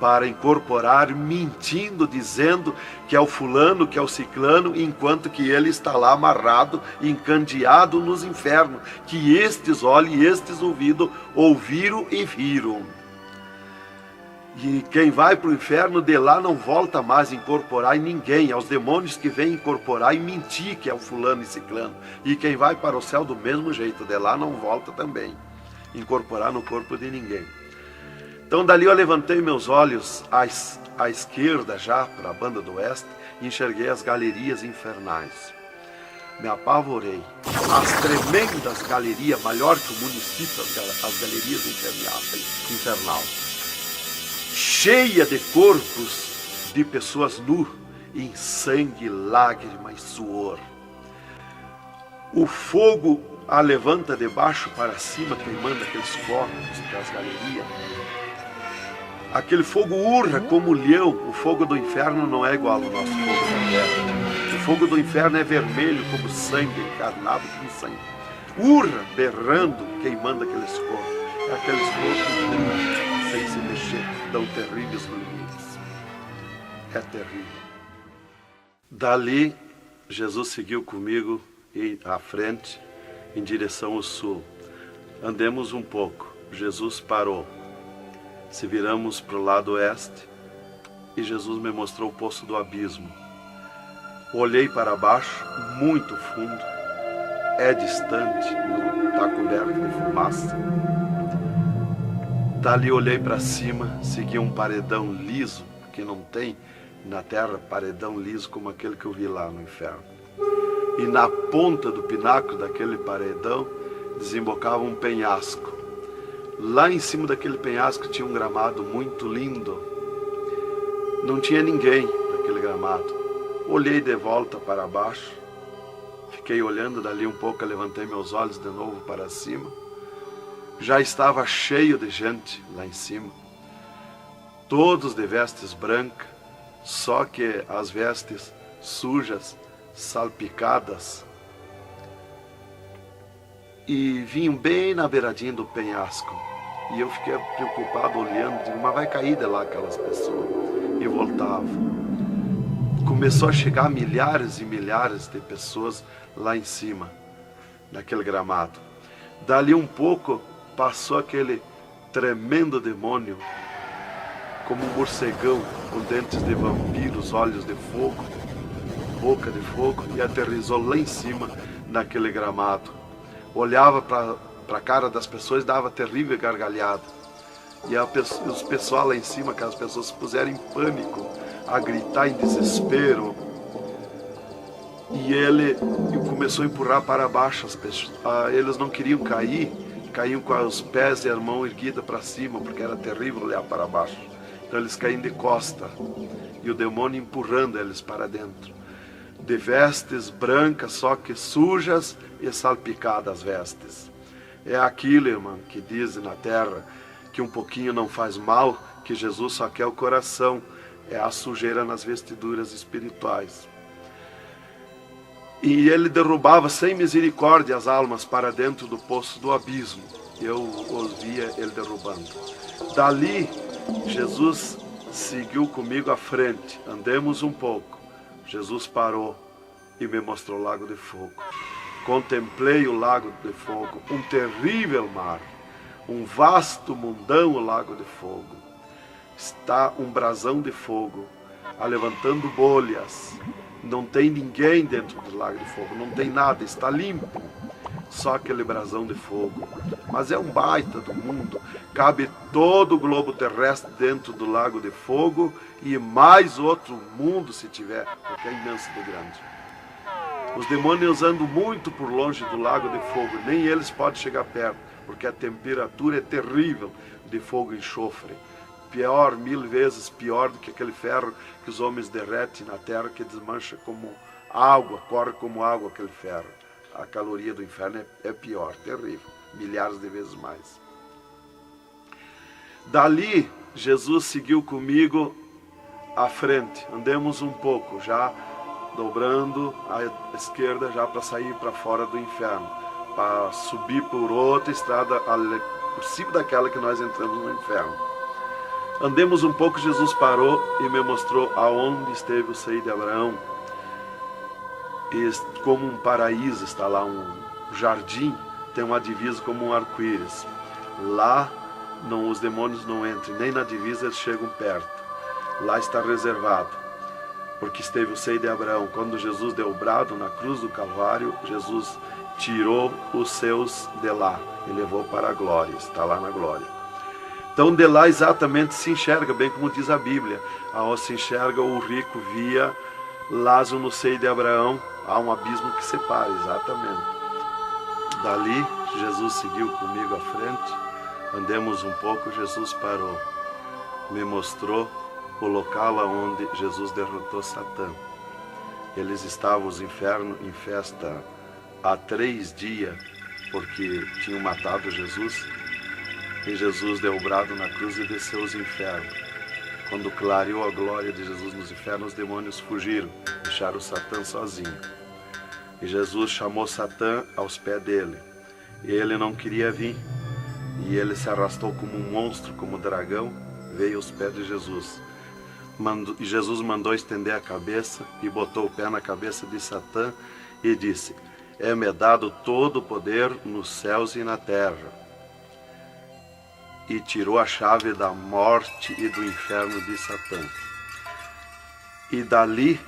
Speaker 2: para incorporar, mentindo, dizendo que é o fulano, que é o ciclano, enquanto que ele está lá amarrado, encandeado nos infernos, que estes olhos e estes ouviram e viram. E quem vai para o inferno de lá não volta mais a incorporar em ninguém, é os demônios que vêm incorporar e mentir que é o fulano e ciclano. E quem vai para o céu do mesmo jeito, de lá não volta também, incorporar no corpo de ninguém. Então dali eu levantei meus olhos à esquerda já, para a banda do oeste, e enxerguei as galerias infernais. Me apavorei. As tremendas galerias, maior que o município, as galerias infernal, cheia de corpos de pessoas nu, em sangue, lágrima e suor. O fogo a levanta de baixo para cima, queimando aqueles corpos das galerias. Aquele fogo urra como leão. O fogo do inferno não é igual ao nosso fogo da terra. O fogo do inferno é vermelho como sangue, encarnado como sangue. Urra, berrando, queimando aqueles corpos. Aqueles corpos sem se mexer, dão terríveis ruídos. É terrível. Dali, Jesus seguiu comigo à frente, em direção ao sul. Andemos um pouco. Jesus parou. Se viramos para o lado oeste, e Jesus me mostrou o poço do abismo. Olhei para baixo, muito fundo, é distante, está coberto de fumaça. Dali olhei para cima, segui um paredão liso, porque não tem na terra paredão liso como aquele que eu vi lá no inferno. E na ponta do pináculo daquele paredão desembocava um penhasco. Lá em cima daquele penhasco tinha um gramado muito lindo. Não tinha ninguém naquele gramado. Olhei de volta para baixo. Fiquei olhando dali um pouco, levantei meus olhos de novo para cima. Já estava cheio de gente lá em cima. Todos de vestes brancas, só que as vestes sujas, salpicadas. E vinham bem na beiradinha do penhasco. E eu fiquei preocupado olhando, digo, mas vai cair de lá aquelas pessoas. E voltava. Começou a chegar milhares e milhares de pessoas lá em cima, naquele gramado. Dali um pouco, passou aquele tremendo demônio, como um morcegão, com dentes de vampiros, olhos de fogo, boca de fogo, e aterrissou lá em cima, naquele gramado. Olhava para a cara das pessoas e dava terrível gargalhada. E os pessoal lá em cima, aquelas pessoas se puseram em pânico, a gritar em desespero. E ele começou a empurrar para baixo as pessoas. Eles não queriam cair, caíam com os pés e a mão erguida para cima, porque era terrível olhar para baixo. Então eles caíam de costa, e o demônio empurrando eles para dentro. De vestes brancas, só que sujas e salpicadas as vestes. É aquilo, irmão, que dizem na terra, que um pouquinho não faz mal, que Jesus só quer o coração. É a sujeira nas vestiduras espirituais. E ele derrubava sem misericórdia as almas para dentro do poço do abismo. Eu os via ele derrubando. Dali, Jesus seguiu comigo à frente. Andemos um pouco. Jesus parou e me mostrou o lago de fogo. Contemplei o lago de fogo, um terrível mar, um vasto mundão, o lago de fogo. Está um brasão de fogo, levantando bolhas. Não tem ninguém dentro do lago de fogo, não tem nada, está limpo. Só aquele brasão de fogo. Mas é um baita do mundo. Cabe todo o globo terrestre dentro do lago de fogo e mais outro mundo se tiver, porque é imenso de grande. Os demônios andam muito por longe do lago de fogo, nem eles podem chegar perto, porque a temperatura é terrível de fogo e enxofre. Pior, 1000 vezes pior do que aquele ferro que os homens derretem na terra, que desmancha como água, corre como água aquele ferro. A caloria do inferno é pior, terrível, milhares de vezes mais. Dali, Jesus seguiu comigo à frente. Andemos um pouco, já dobrando à esquerda, já para sair para fora do inferno, para subir por outra estrada por cima daquela que nós entramos no inferno. Andemos um pouco, Jesus parou e me mostrou aonde esteve o seio de Abraão. E como um paraíso está lá, um jardim, tem uma divisa como um arco-íris. Lá os demônios não entram, nem na divisa eles chegam perto. Lá está reservado, porque esteve o seio de Abraão. Quando Jesus deu o brado na cruz do Calvário, Jesus tirou os seus de lá e levou para a glória, está lá na glória. Então de lá exatamente se enxerga, bem como diz a Bíblia, aonde se enxerga o rico via Lázaro no seio de Abraão, há um abismo que separa, exatamente. Dali Jesus seguiu comigo à frente, andemos um pouco, Jesus parou, me mostrou o local onde Jesus derrotou Satã. Eles estavam os infernos em festa há 3 dias, porque tinham matado Jesus. E Jesus deu o brado na cruz e desceu os infernos. Quando clareou a glória de Jesus nos infernos, os demônios fugiram, deixaram Satã sozinho. E Jesus chamou Satã aos pés dele. E ele não queria vir. E ele se arrastou como um monstro, como um dragão, veio aos pés de Jesus. E Jesus mandou estender a cabeça e botou o pé na cabeça de Satã e disse: é-me dado todo o poder nos céus e na terra. E tirou a chave da morte e do inferno de Satã. E dali,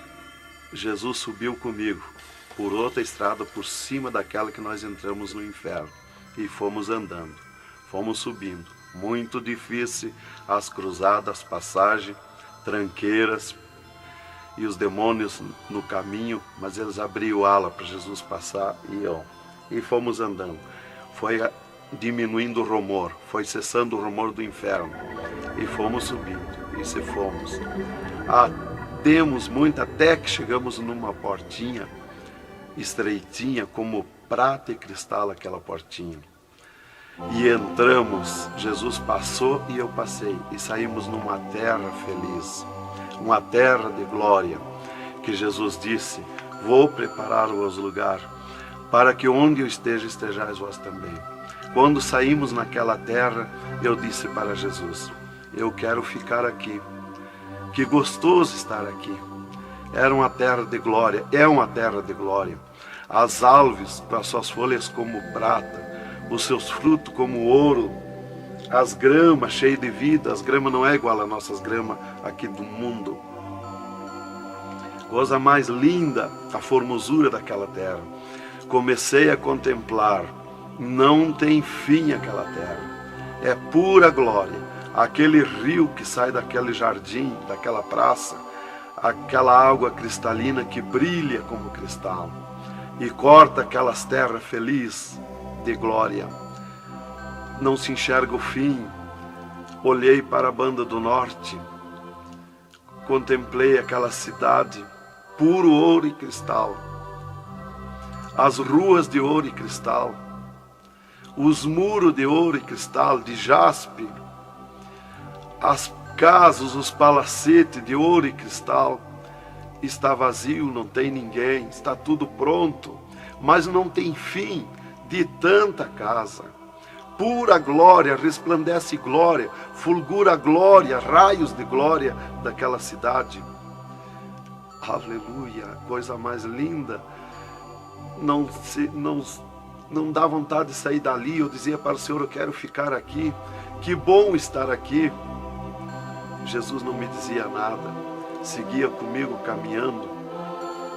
Speaker 2: Jesus subiu comigo, por outra estrada, por cima daquela que nós entramos no inferno. E fomos andando, fomos subindo. Muito difícil, as cruzadas, as passagens, tranqueiras, e os demônios no caminho, mas eles abriam ala para Jesus passar e fomos andando. Foi diminuindo o rumor, foi cessando o rumor do inferno e fomos subindo, e se fomos. Demos muito até que chegamos numa portinha estreitinha, como prata e cristal aquela portinha. E entramos, Jesus passou e eu passei, e saímos numa terra feliz, uma terra de glória, que Jesus disse: vou preparar-vos lugar, para que onde eu esteja, estejais vós também. Quando saímos naquela terra, eu disse para Jesus: eu quero ficar aqui, que gostoso estar aqui. Era uma terra de glória, é uma terra de glória. As árvores com as suas folhas como prata, os seus frutos como ouro, as gramas cheias de vida. As gramas não é igual às nossas gramas aqui do mundo. Coisa mais linda, a formosura daquela terra. Comecei a contemplar, não tem fim aquela terra, é pura glória. Aquele rio que sai daquele jardim, daquela praça, aquela água cristalina que brilha como cristal e corta aquelas terras felizes de glória. Não se enxerga o fim. Olhei para a banda do norte, contemplei aquela cidade, puro ouro e cristal, as ruas de ouro e cristal, os muros de ouro e cristal, de jaspe, as casas, os palacetes de ouro e cristal. Está vazio, não tem ninguém, está tudo pronto, mas não tem fim de tanta casa. Pura glória, resplandece glória, fulgura glória, raios de glória daquela cidade. Aleluia, coisa mais linda. Não dá vontade de sair dali. Eu dizia para o Senhor: eu quero ficar aqui, que bom estar aqui. Jesus não me dizia nada, seguia comigo caminhando,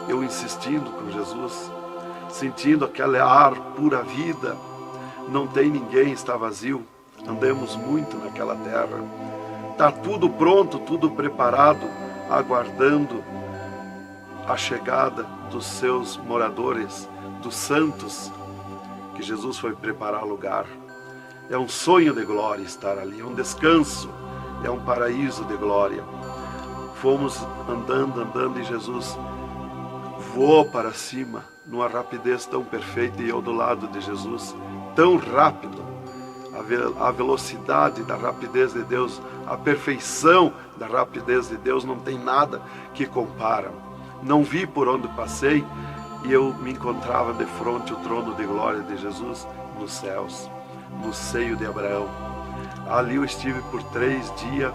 Speaker 2: eu insistindo com Jesus, sentindo aquele ar pura vida. Não tem ninguém, está vazio. Andamos muito naquela terra, está tudo pronto, tudo preparado, aguardando a chegada dos seus moradores, dos santos, que Jesus foi preparar lugar. É um sonho de glória estar ali, é um descanso, é um paraíso de glória. Fomos andando e Jesus voou para cima numa rapidez tão perfeita, e eu do lado de Jesus, tão rápido. A velocidade da rapidez de Deus, a perfeição da rapidez de Deus, não tem nada que compara. Não vi por onde passei, e eu me encontrava de frente ao trono de glória de Jesus nos céus, no seio de Abraão. Ali eu estive por 3 dias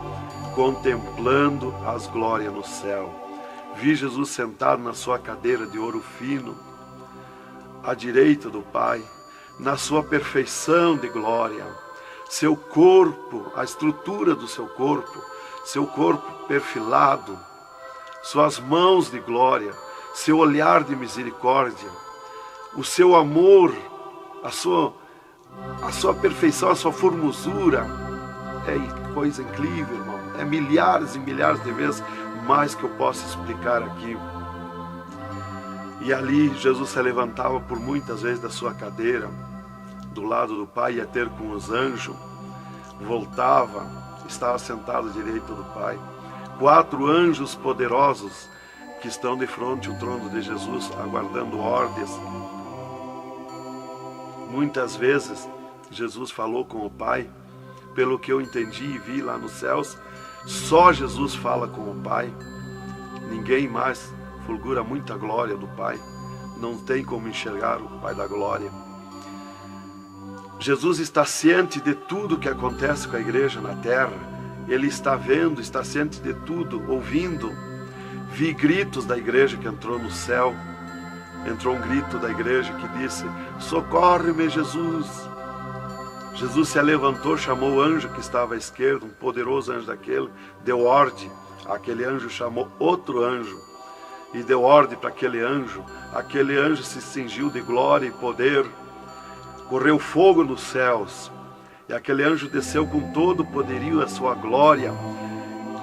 Speaker 2: contemplando as glórias no céu. Vi Jesus sentado na sua cadeira de ouro fino, à direita do Pai, na sua perfeição de glória. Seu corpo, a estrutura do seu corpo perfilado, suas mãos de glória, seu olhar de misericórdia, o seu amor, a sua perfeição, a sua formosura. É coisa incrível, irmão. É milhares e milhares de vezes mais que eu posso explicar aqui. E ali Jesus se levantava por muitas vezes da sua cadeira, do lado do Pai, ia ter com os anjos, voltava, estava sentado à direita do Pai. 4 anjos poderosos que estão de frente ao trono de Jesus, aguardando ordens. Muitas vezes Jesus falou com o Pai, pelo que eu entendi e vi lá nos céus, só Jesus fala com o Pai, ninguém mais fulgura muita glória do Pai, não tem como enxergar o Pai da glória. Jesus está ciente de tudo que acontece com a igreja na terra, Ele está vendo, está ciente de tudo, ouvindo. Vi gritos da igreja que entrou no céu, entrou um grito da igreja que disse: socorre-me, Jesus. Jesus se levantou, chamou o anjo que estava à esquerda, um poderoso anjo daquele, deu ordem. Aquele anjo chamou outro anjo e deu ordem para aquele anjo. Aquele anjo se cingiu de glória e poder, correu fogo nos céus, e aquele anjo desceu com todo o poderio a sua glória,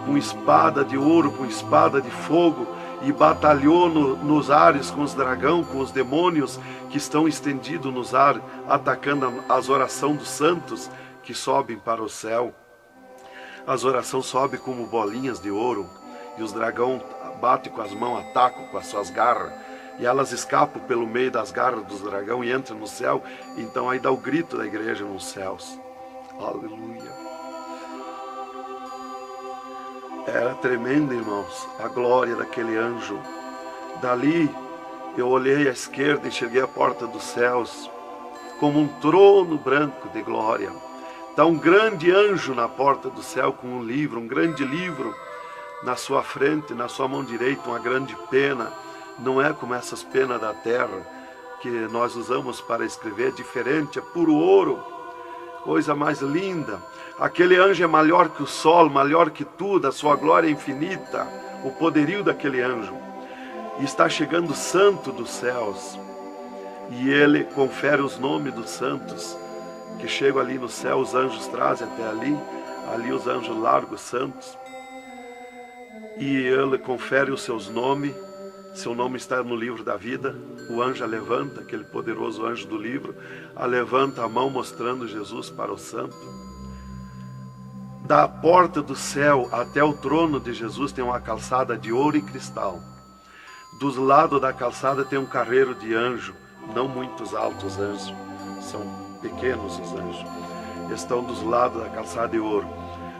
Speaker 2: com espada de ouro, com espada de fogo, e batalhou nos ares com os dragão, com os demônios que estão estendidos nos ares, atacando as orações dos santos que sobem para o céu. As orações sobem como bolinhas de ouro, e os dragão batem com as mãos, atacam com as suas garras, e elas escapam pelo meio das garras dos dragão e entram no céu. Então aí dá o grito da igreja nos céus. Aleluia. Era tremendo, irmãos, a glória daquele anjo. Dali eu olhei à esquerda e enxerguei a porta dos céus, como um trono branco de glória. Está um grande anjo na porta do céu com um livro, um grande livro na sua frente, na sua mão direita, uma grande pena. Não é como essas penas da terra que nós usamos para escrever, é diferente, é puro ouro, coisa mais linda. Aquele anjo é maior que o sol, maior que tudo, a sua glória é infinita, o poderio daquele anjo. E está chegando o santo dos céus, e ele confere os nomes dos santos, que chegam ali no céu, os anjos trazem até ali os anjos largam os santos, e ele confere os seus nomes. Seu nome está no livro da vida. O anjo a levanta, aquele poderoso anjo do livro, a levanta a mão mostrando Jesus para o santo. Da porta do céu até o trono de Jesus tem uma calçada de ouro e cristal. Dos lados da calçada tem um carreiro de anjo, não muitos altos anjos, são pequenos os anjos. Estão dos lados da calçada de ouro.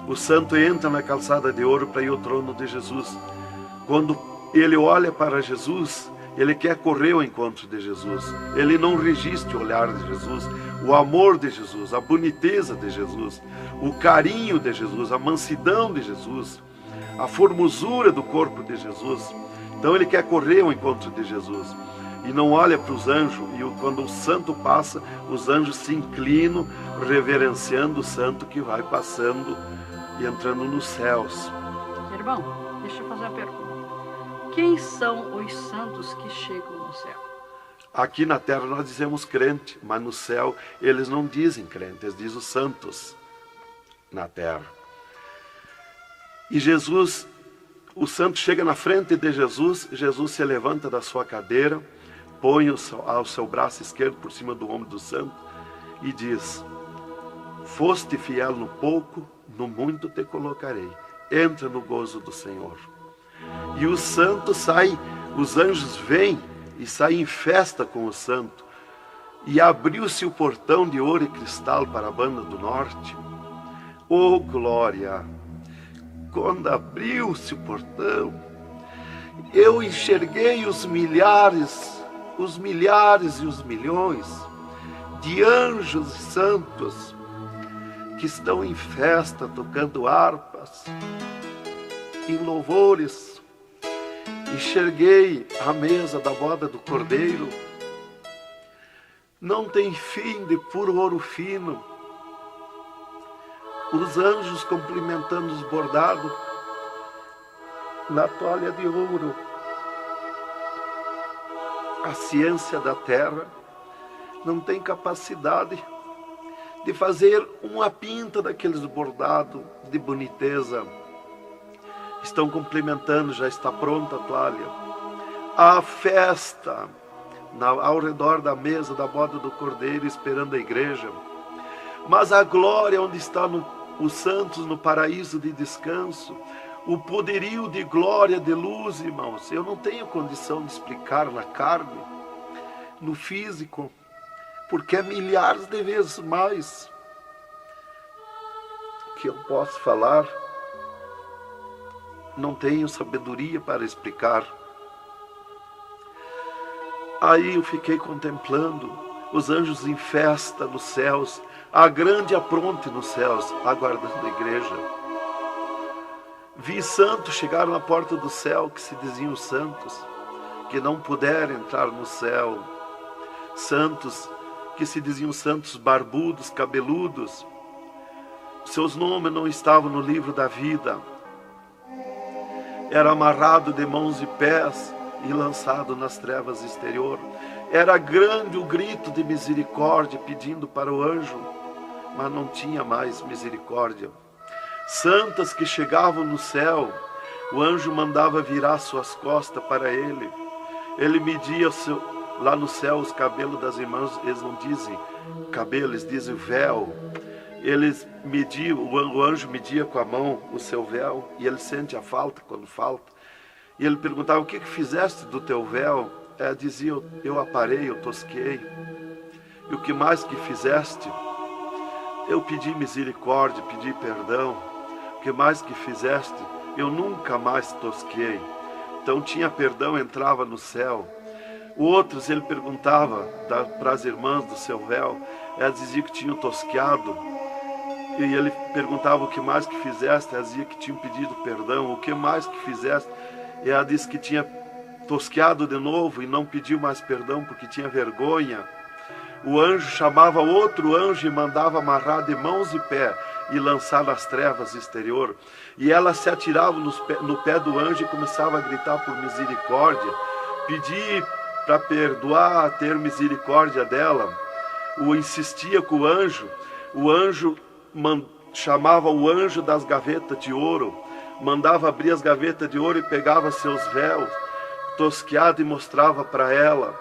Speaker 2: O santo entra na calçada de ouro para ir ao trono de Jesus. Quando ele olha para Jesus, ele quer correr ao encontro de Jesus. Ele não resiste o olhar de Jesus, o amor de Jesus, a boniteza de Jesus, o carinho de Jesus, a mansidão de Jesus, a formosura do corpo de Jesus. Então ele quer correr ao encontro de Jesus e não olha para os anjos. E quando o santo passa, os anjos se inclinam, reverenciando o santo que vai passando e entrando nos céus.
Speaker 3: Irmão, deixa eu fazer uma pergunta. Quem são os santos que chegam no céu?
Speaker 2: Aqui na terra nós dizemos crente, mas no céu eles não dizem crente, eles dizem os santos na terra. E Jesus, o santo chega na frente de Jesus, Jesus se levanta da sua cadeira, põe o seu braço esquerdo por cima do ombro do santo e diz: foste fiel no pouco, no muito te colocarei, entra no gozo do Senhor. E o santo sai, os anjos vêm e saem em festa com o santo. E abriu-se o portão de ouro e cristal para a banda do norte. Oh, glória! Quando abriu-se o portão, eu enxerguei os milhares e os milhões de anjos santos que estão em festa, tocando harpas, em louvores. Enxerguei a mesa da boda do Cordeiro. Não tem fim de puro ouro fino. Os anjos cumprimentando os bordados na toalha de ouro. A ciência da terra não tem capacidade de fazer uma pinta daqueles bordados de boniteza. Estão cumprimentando, já está pronta a toalha. A festa ao redor da mesa da boda do Cordeiro, esperando a igreja. Mas a glória onde estão os santos no paraíso de descanso, o poderio de glória, de luz, irmãos, eu não tenho condição de explicar na carne, no físico, porque é milhares de vezes mais que eu posso falar. Não tenho sabedoria para explicar. Aí eu fiquei contemplando os anjos em festa nos céus, a grande apronte nos céus, aguardando a igreja. Vi santos chegar na porta do céu, que se diziam santos, que não puderam entrar no céu. Santos que se diziam santos barbudos, cabeludos. Seus nomes não estavam no livro da vida. Era amarrado de mãos e pés e lançado nas trevas exterior. Era grande o grito de misericórdia pedindo para o anjo, mas não tinha mais misericórdia. Santas que chegavam no céu, o anjo mandava virar suas costas para ele. Ele media lá no céu os cabelos das irmãs, eles não dizem cabelo, eles dizem véu. Eles mediam, o anjo media com a mão o seu véu, e ele sente a falta quando falta. E ele perguntava: o que fizeste do teu véu? Ela dizia: eu aparei, eu tosquei. E o que mais que fizeste? Eu pedi misericórdia, pedi perdão. O que mais que fizeste? Eu nunca mais tosquei. Então tinha perdão, entrava no céu. Outros ele perguntava para as irmãs do seu véu. Ela dizia que tinham tosqueado. E ele perguntava: o que mais que fizeste? Ela dizia que tinham pedido perdão. O que mais que fizeste? E ela disse que tinha tosqueado de novo e não pediu mais perdão porque tinha vergonha. O anjo chamava outro anjo e mandava amarrar de mãos e pé e lançar nas trevas exterior. E ela se atirava no pé do anjo e começava a gritar por misericórdia, pedir para perdoar, ter misericórdia dela. Insistia com o anjo chamava o anjo das gavetas de ouro, mandava abrir as gavetas de ouro e pegava seus véus tosqueados e mostrava para ela.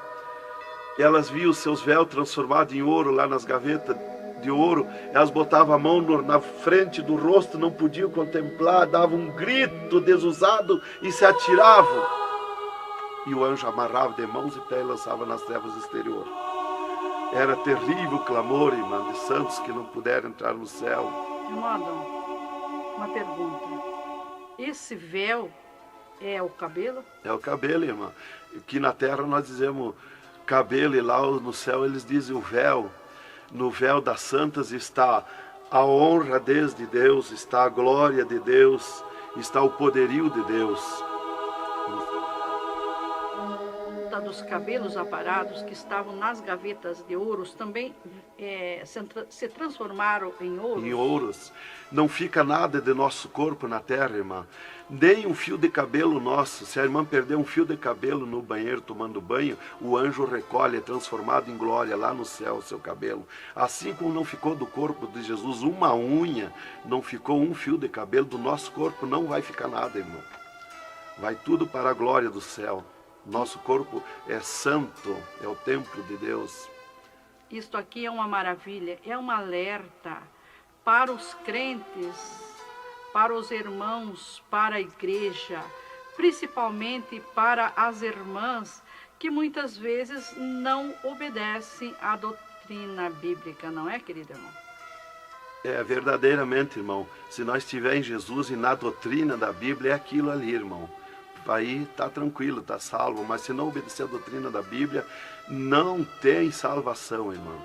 Speaker 2: Elas viam seus véus transformados em ouro lá nas gavetas de ouro. Elas botavam a mão na frente do rosto, não podiam contemplar, davam um grito desusado e se atiravam. E o anjo amarrava de mãos e pés e lançava nas trevas exterior. Era terrível o clamor, irmã, de santos que não puderam entrar no céu.
Speaker 3: Irmão Adão, uma pergunta. Esse véu é o cabelo?
Speaker 2: É o cabelo, irmã. Aqui na terra nós dizemos cabelo e lá no céu eles dizem o véu. No véu das santas está a honra desde Deus, está a glória de Deus, está o poderio de Deus.
Speaker 3: Dos cabelos aparados que estavam nas gavetas de ouros também se transformaram em ouros?
Speaker 2: Em ouros. Não fica nada de nosso corpo na terra, irmã. Nem um fio de cabelo nosso. Se a irmã perder um fio de cabelo no banheiro tomando banho, o anjo recolhe, é transformado em glória lá no céu o seu cabelo. Assim como não ficou do corpo de Jesus uma unha, não ficou um fio de cabelo do nosso corpo, não vai ficar nada, irmão. Vai tudo para a glória do céu. Nosso corpo é santo, é o templo de Deus.
Speaker 3: Isto aqui é uma maravilha, é um alerta para os crentes, para os irmãos, para a igreja, principalmente para as irmãs que muitas vezes não obedecem à doutrina bíblica, não é, querido irmão?
Speaker 2: É, verdadeiramente, irmão. Se nós estivermos em Jesus e na doutrina da Bíblia, é aquilo ali, irmão. Aí está tranquilo, está salvo, mas se não obedecer a doutrina da Bíblia, não tem salvação, irmão.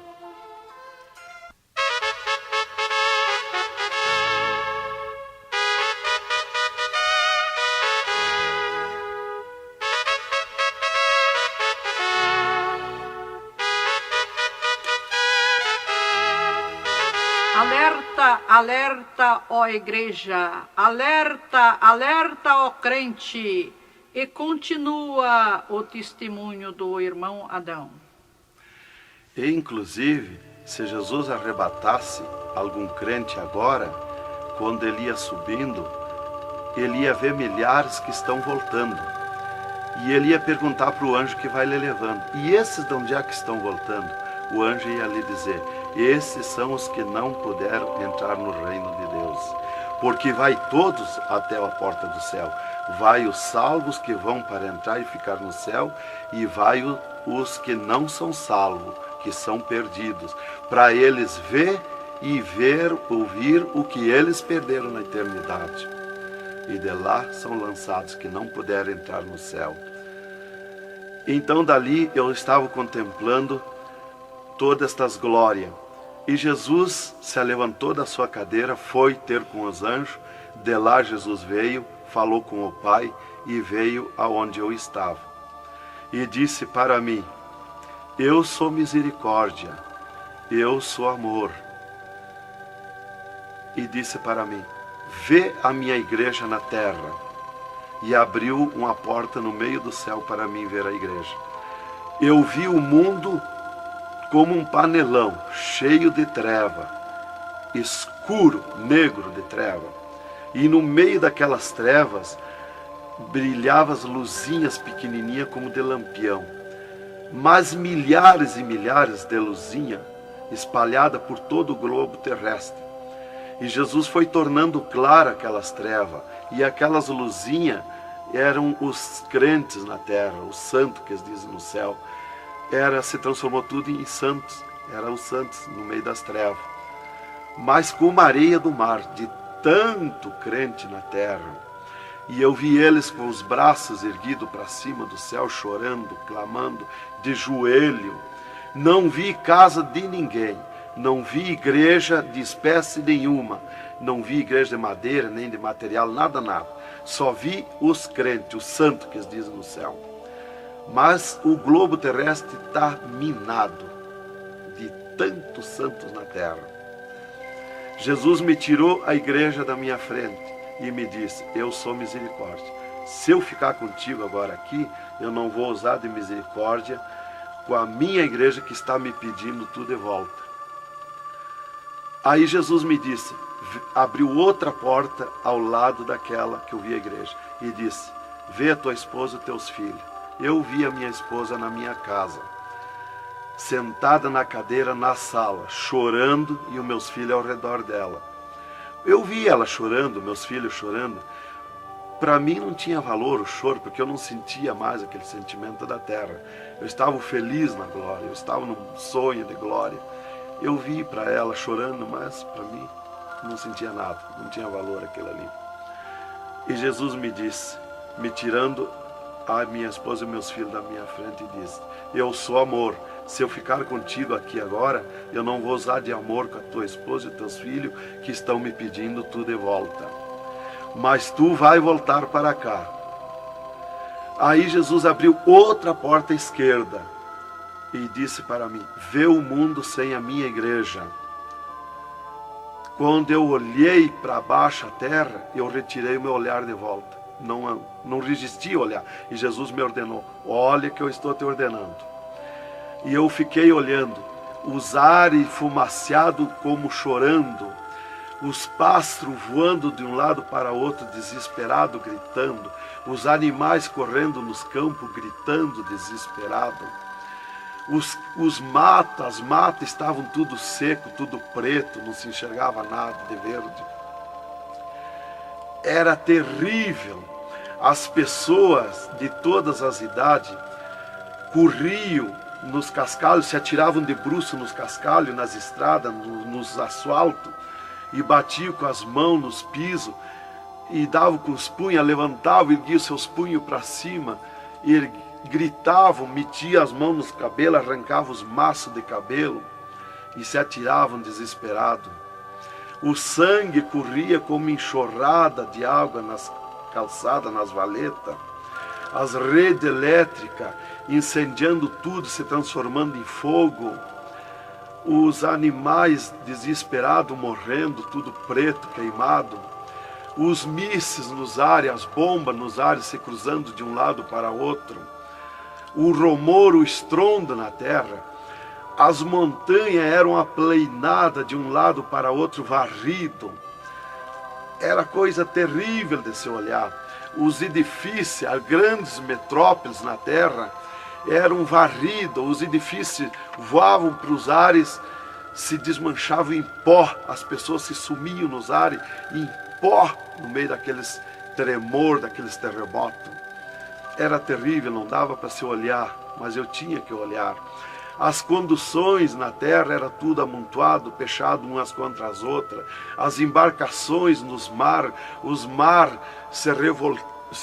Speaker 3: alerta, ó igreja, alerta, alerta, ó crente. E continua o testemunho do irmão Adão.
Speaker 2: E inclusive, se Jesus arrebatasse algum crente agora, quando ele ia subindo, ele ia ver milhares que estão voltando. E ele ia perguntar para o anjo que vai lhe levando: e esses de onde é que estão voltando? O anjo ia lhe dizer: esses são os que não puderam entrar no reino de Deus. Porque vai todos até a porta do céu. Vai os salvos que vão para entrar e ficar no céu, e vai os que não são salvos, que são perdidos, para eles ver e ouvir o que eles perderam na eternidade. E de lá são lançados que não puderam entrar no céu. Então dali eu estava contemplando todas estas glórias. E Jesus se levantou da sua cadeira, foi ter com os anjos. De lá Jesus veio, falou com o Pai e veio aonde eu estava. E disse para mim: eu sou misericórdia, eu sou amor. E disse para mim: vê a minha igreja na terra. E abriu uma porta no meio do céu para mim ver a igreja. Eu vi o mundo como um panelão, cheio de treva, escuro, negro de treva. E no meio daquelas trevas, brilhavam as luzinhas pequenininhas como de lampião. Mas milhares e milhares de luzinhas espalhadas por todo o globo terrestre. E Jesus foi tornando clara aquelas trevas. E aquelas luzinhas eram os crentes na terra, os santos que eles dizem no céu. Se transformou tudo em santos. Eram os santos no meio das trevas. Mas como a areia do mar, de tanto crente na terra. E eu vi eles com os braços erguidos para cima do céu, chorando, clamando, de joelho. Não vi casa de ninguém. Não vi igreja de espécie nenhuma. Não vi igreja de madeira, nem de material, nada, nada. Só vi os crentes, os santos que eles dizem no céu. Mas o globo terrestre está minado de tantos santos na terra. Jesus me tirou a igreja da minha frente e me disse: eu sou misericórdia. Se eu ficar contigo agora aqui, eu não vou usar de misericórdia com a minha igreja que está me pedindo tudo de volta. Aí Jesus me disse, abriu outra porta ao lado daquela que eu vi a igreja e disse: vê a tua esposa e teus filhos. Eu vi a minha esposa na minha casa, sentada na cadeira na sala, chorando, e os meus filhos ao redor dela. Eu vi ela chorando, meus filhos chorando. Para mim não tinha valor o choro, porque eu não sentia mais aquele sentimento da terra. Eu estava feliz na glória, eu estava num sonho de glória. Eu vi para ela chorando, mas para mim não sentia nada, não tinha valor aquilo ali. E Jesus me disse, me tirando a minha esposa e meus filhos da minha frente, e disse: eu sou amor. Se eu ficar contigo aqui agora, eu não vou usar de amor com a tua esposa e teus filhos que estão me pedindo tudo de volta. Mas tu vai voltar para cá. Aí Jesus abriu outra porta à esquerda e disse para mim: vê o mundo sem a minha igreja. Quando eu olhei para baixo a terra, eu retirei o meu olhar de volta. Não resisti a olhar. E Jesus me ordenou: olha que eu estou te ordenando. E eu fiquei olhando, os ares fumaciados como chorando, os pássaros voando de um lado para outro, desesperado, gritando, os animais correndo nos campos, gritando, desesperado. As matas estavam tudo seco, tudo preto, não se enxergava nada de verde. Era terrível. As pessoas de todas as idades corriam nos cascalhos, se atiravam de bruços nos cascalhos, nas estradas, nos asfaltos, e batiam com as mãos nos pisos, e davam com os punhos, levantavam, erguiam seus punhos para cima, e gritavam, metiam as mãos nos cabelos, arrancavam os maços de cabelo, e se atiravam desesperados. O sangue corria como enxurrada de água nas calçadas, nas valetas. As redes elétricas incendiando tudo, se transformando em fogo. os animais desesperados morrendo, tudo preto, queimado, os mísseis nos ares, as bombas nos ares se cruzando de um lado para outro, o rumor, o estrondo na terra, as montanhas eram aplainadas de um lado para outro, varrido. Era coisa terrível de se olhar. Os edifícios, as grandes metrópoles na terra, eram varridos, os edifícios voavam para os ares, se desmanchavam em pó, as pessoas se sumiam nos ares em pó, no meio daqueles tremor, daqueles terremotos. Era terrível, não dava para se olhar, mas eu tinha que olhar. As conduções na terra era tudo amontoado, fechado umas contra as outras. As embarcações nos mar, os mar se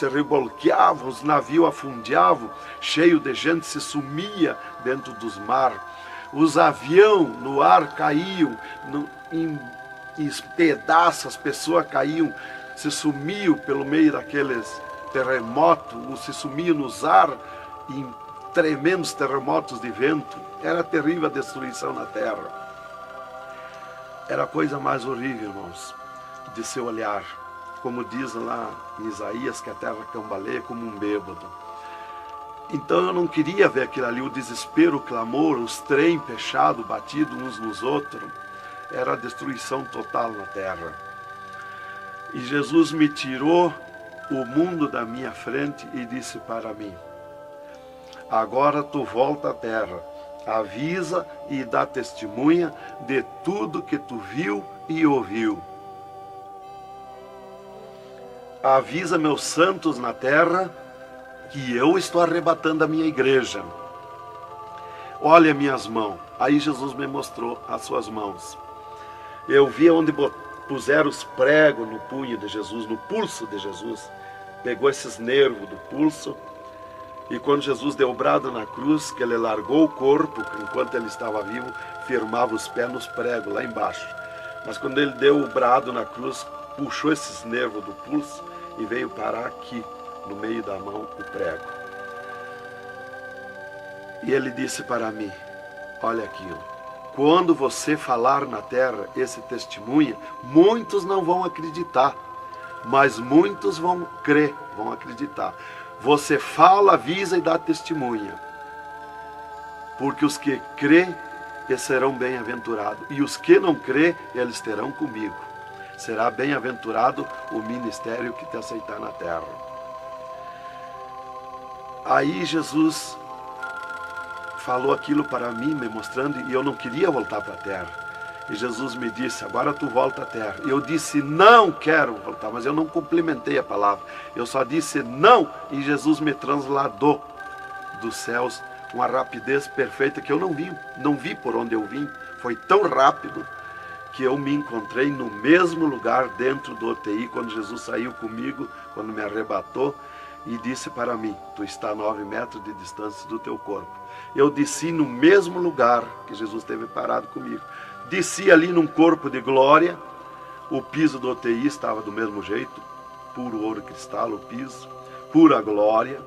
Speaker 2: revolqueavam, os navios afundiavam, cheio de gente se sumia dentro dos mar. Os aviões no ar caíam em pedaços, as pessoas caíam, se sumiam pelo meio daqueles terremotos, se sumiam nos ar em tremendos terremotos de vento. Era terrível a destruição na terra. Era a coisa mais horrível, irmãos, de se olhar. Como diz lá em Isaías, que a terra cambaleia como um bêbado. Então eu não queria ver aquilo ali, o desespero, o clamor, os trens fechados, batidos uns nos outros. Era a destruição total na terra. E Jesus me tirou o mundo da minha frente e disse para mim: agora tu volta à terra, avisa e dá testemunha de tudo que tu viu e ouviu. Avisa meus santos na terra que eu estou arrebatando a minha igreja. Olha minhas mãos. Aí Jesus me mostrou as suas mãos. Eu vi onde puseram os pregos no punho de Jesus, no pulso de Jesus. Pegou esses nervos do pulso. E quando Jesus deu o brado na cruz, que ele largou o corpo, enquanto ele estava vivo, firmava os pés nos pregos lá embaixo. Mas quando ele deu o brado na cruz, puxou esses nervos do pulso e veio parar aqui, no meio da mão, o prego. E ele disse para mim: olha aqui, quando você falar na terra esse testemunho, muitos não vão acreditar, mas muitos vão crer, vão acreditar. Você fala, avisa e dá testemunha. Porque os que crê, eles serão bem-aventurados. E os que não crê, eles terão comigo. Será bem-aventurado o ministério que te aceitar na terra. Aí Jesus falou aquilo para mim, me mostrando, e eu não queria voltar para a terra. E Jesus me disse: agora tu volta à terra. E eu disse: não quero voltar, mas eu não complementei a palavra. Eu só disse não, e Jesus me transladou dos céus com uma rapidez perfeita que eu não vi por onde eu vim. Foi tão rápido que eu me encontrei no mesmo lugar dentro do UTI, quando Jesus saiu comigo, quando me arrebatou, e disse para mim: tu está a 9 metros de distância do teu corpo. Eu desci no mesmo lugar que Jesus esteve parado comigo. Desci ali num corpo de glória. O piso do UTI estava do mesmo jeito, puro ouro cristal, o piso, pura glória,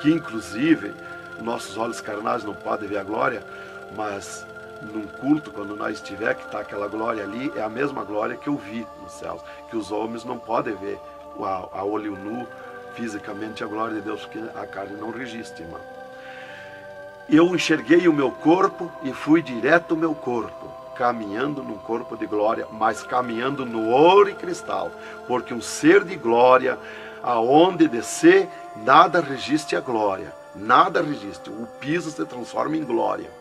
Speaker 2: que inclusive nossos olhos carnais não podem ver a glória, mas num culto, quando nós estiver, que está aquela glória ali, é a mesma glória que eu vi nos céus, que os homens não podem ver a olho nu, fisicamente, a glória de Deus, porque a carne não resiste, irmão. Eu enxerguei o meu corpo e fui direto ao meu corpo, caminhando num corpo de glória, mas caminhando no ouro e cristal, porque um ser de glória, aonde descer, nada resiste a glória, nada resiste, o piso se transforma em glória.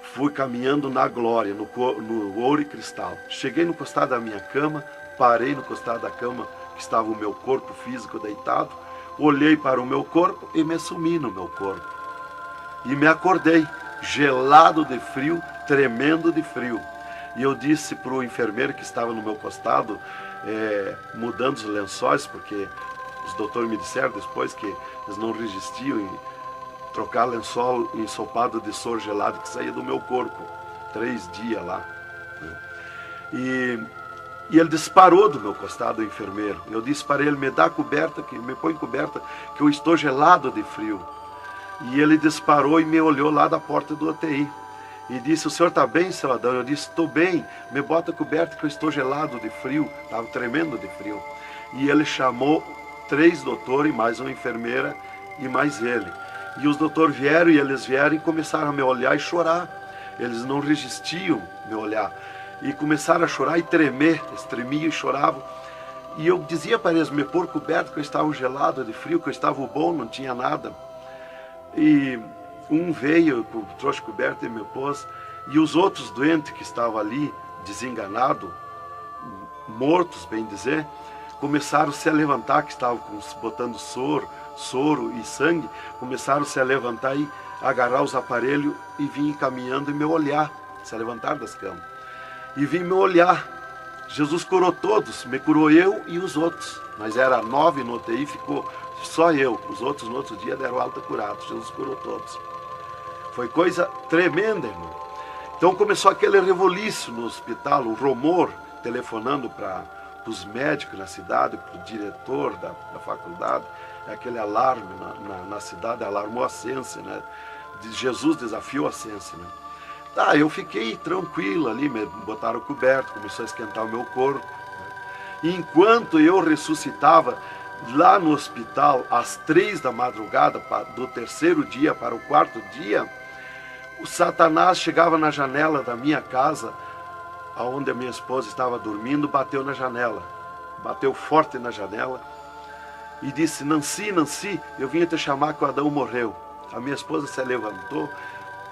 Speaker 2: Fui caminhando na glória, no ouro e cristal. Cheguei no costado da minha cama, parei no costado da cama, que estava o meu corpo físico deitado, olhei para o meu corpo e me sumi no meu corpo. E me acordei, gelado de frio, tremendo de frio. E eu disse para o enfermeiro que estava no meu costado, mudando os lençóis, porque os doutores me disseram depois que eles não resistiam em trocar lençol ensopado de soro gelado que saía do meu corpo. 3 dias lá. E ele disparou do meu costado, o enfermeiro. Eu disse para ele: me dá coberta, me põe coberta, que eu estou gelado de frio. E ele disparou e me olhou lá da porta do UTI. e disse, o senhor está bem, seu Adão? Eu disse, estou bem, me bota coberto que eu estou gelado de frio, estava tremendo de frio. E ele chamou 3 doutores, mais uma enfermeira e mais ele. E os doutores vieram e eles vieram e começaram a me olhar e chorar. Eles não resistiam me olhar. E começaram a chorar e tremer, eles tremiam e choravam. E eu dizia para eles me pôr coberto que eu estava gelado de frio, que eu estava bom, não tinha nada. E um veio, trouxe coberto e me pôs. E os outros doentes que estavam ali, desenganados, mortos, bem dizer, começaram a se levantar, que estavam botando soro e sangue, começaram a se levantar e agarrar os aparelhos e vir caminhando e me olhar, se levantar das camas. E vim me olhar. Jesus curou todos, me curou eu e os outros. Mas era 9 no UTI, ficou só eu. Os outros no outro dia deram alta curados. Jesus curou todos. Foi coisa tremenda, irmão. Então começou aquele revoluço no hospital, o rumor, telefonando para os médicos na cidade, para o diretor da faculdade, aquele alarme na cidade, alarmou a ciência, né? Jesus desafiou a ciência, né? Tá, eu fiquei tranquilo ali, me botaram coberto, começou a esquentar o meu corpo, né? E enquanto eu ressuscitava lá no hospital, às 3 da madrugada, do 3º dia para o 4º dia, o Satanás chegava na janela da minha casa, onde a minha esposa estava dormindo, bateu na janela, bateu forte na janela e disse, Nancy, Nancy, eu vim te chamar que o Adão morreu. A minha esposa se levantou,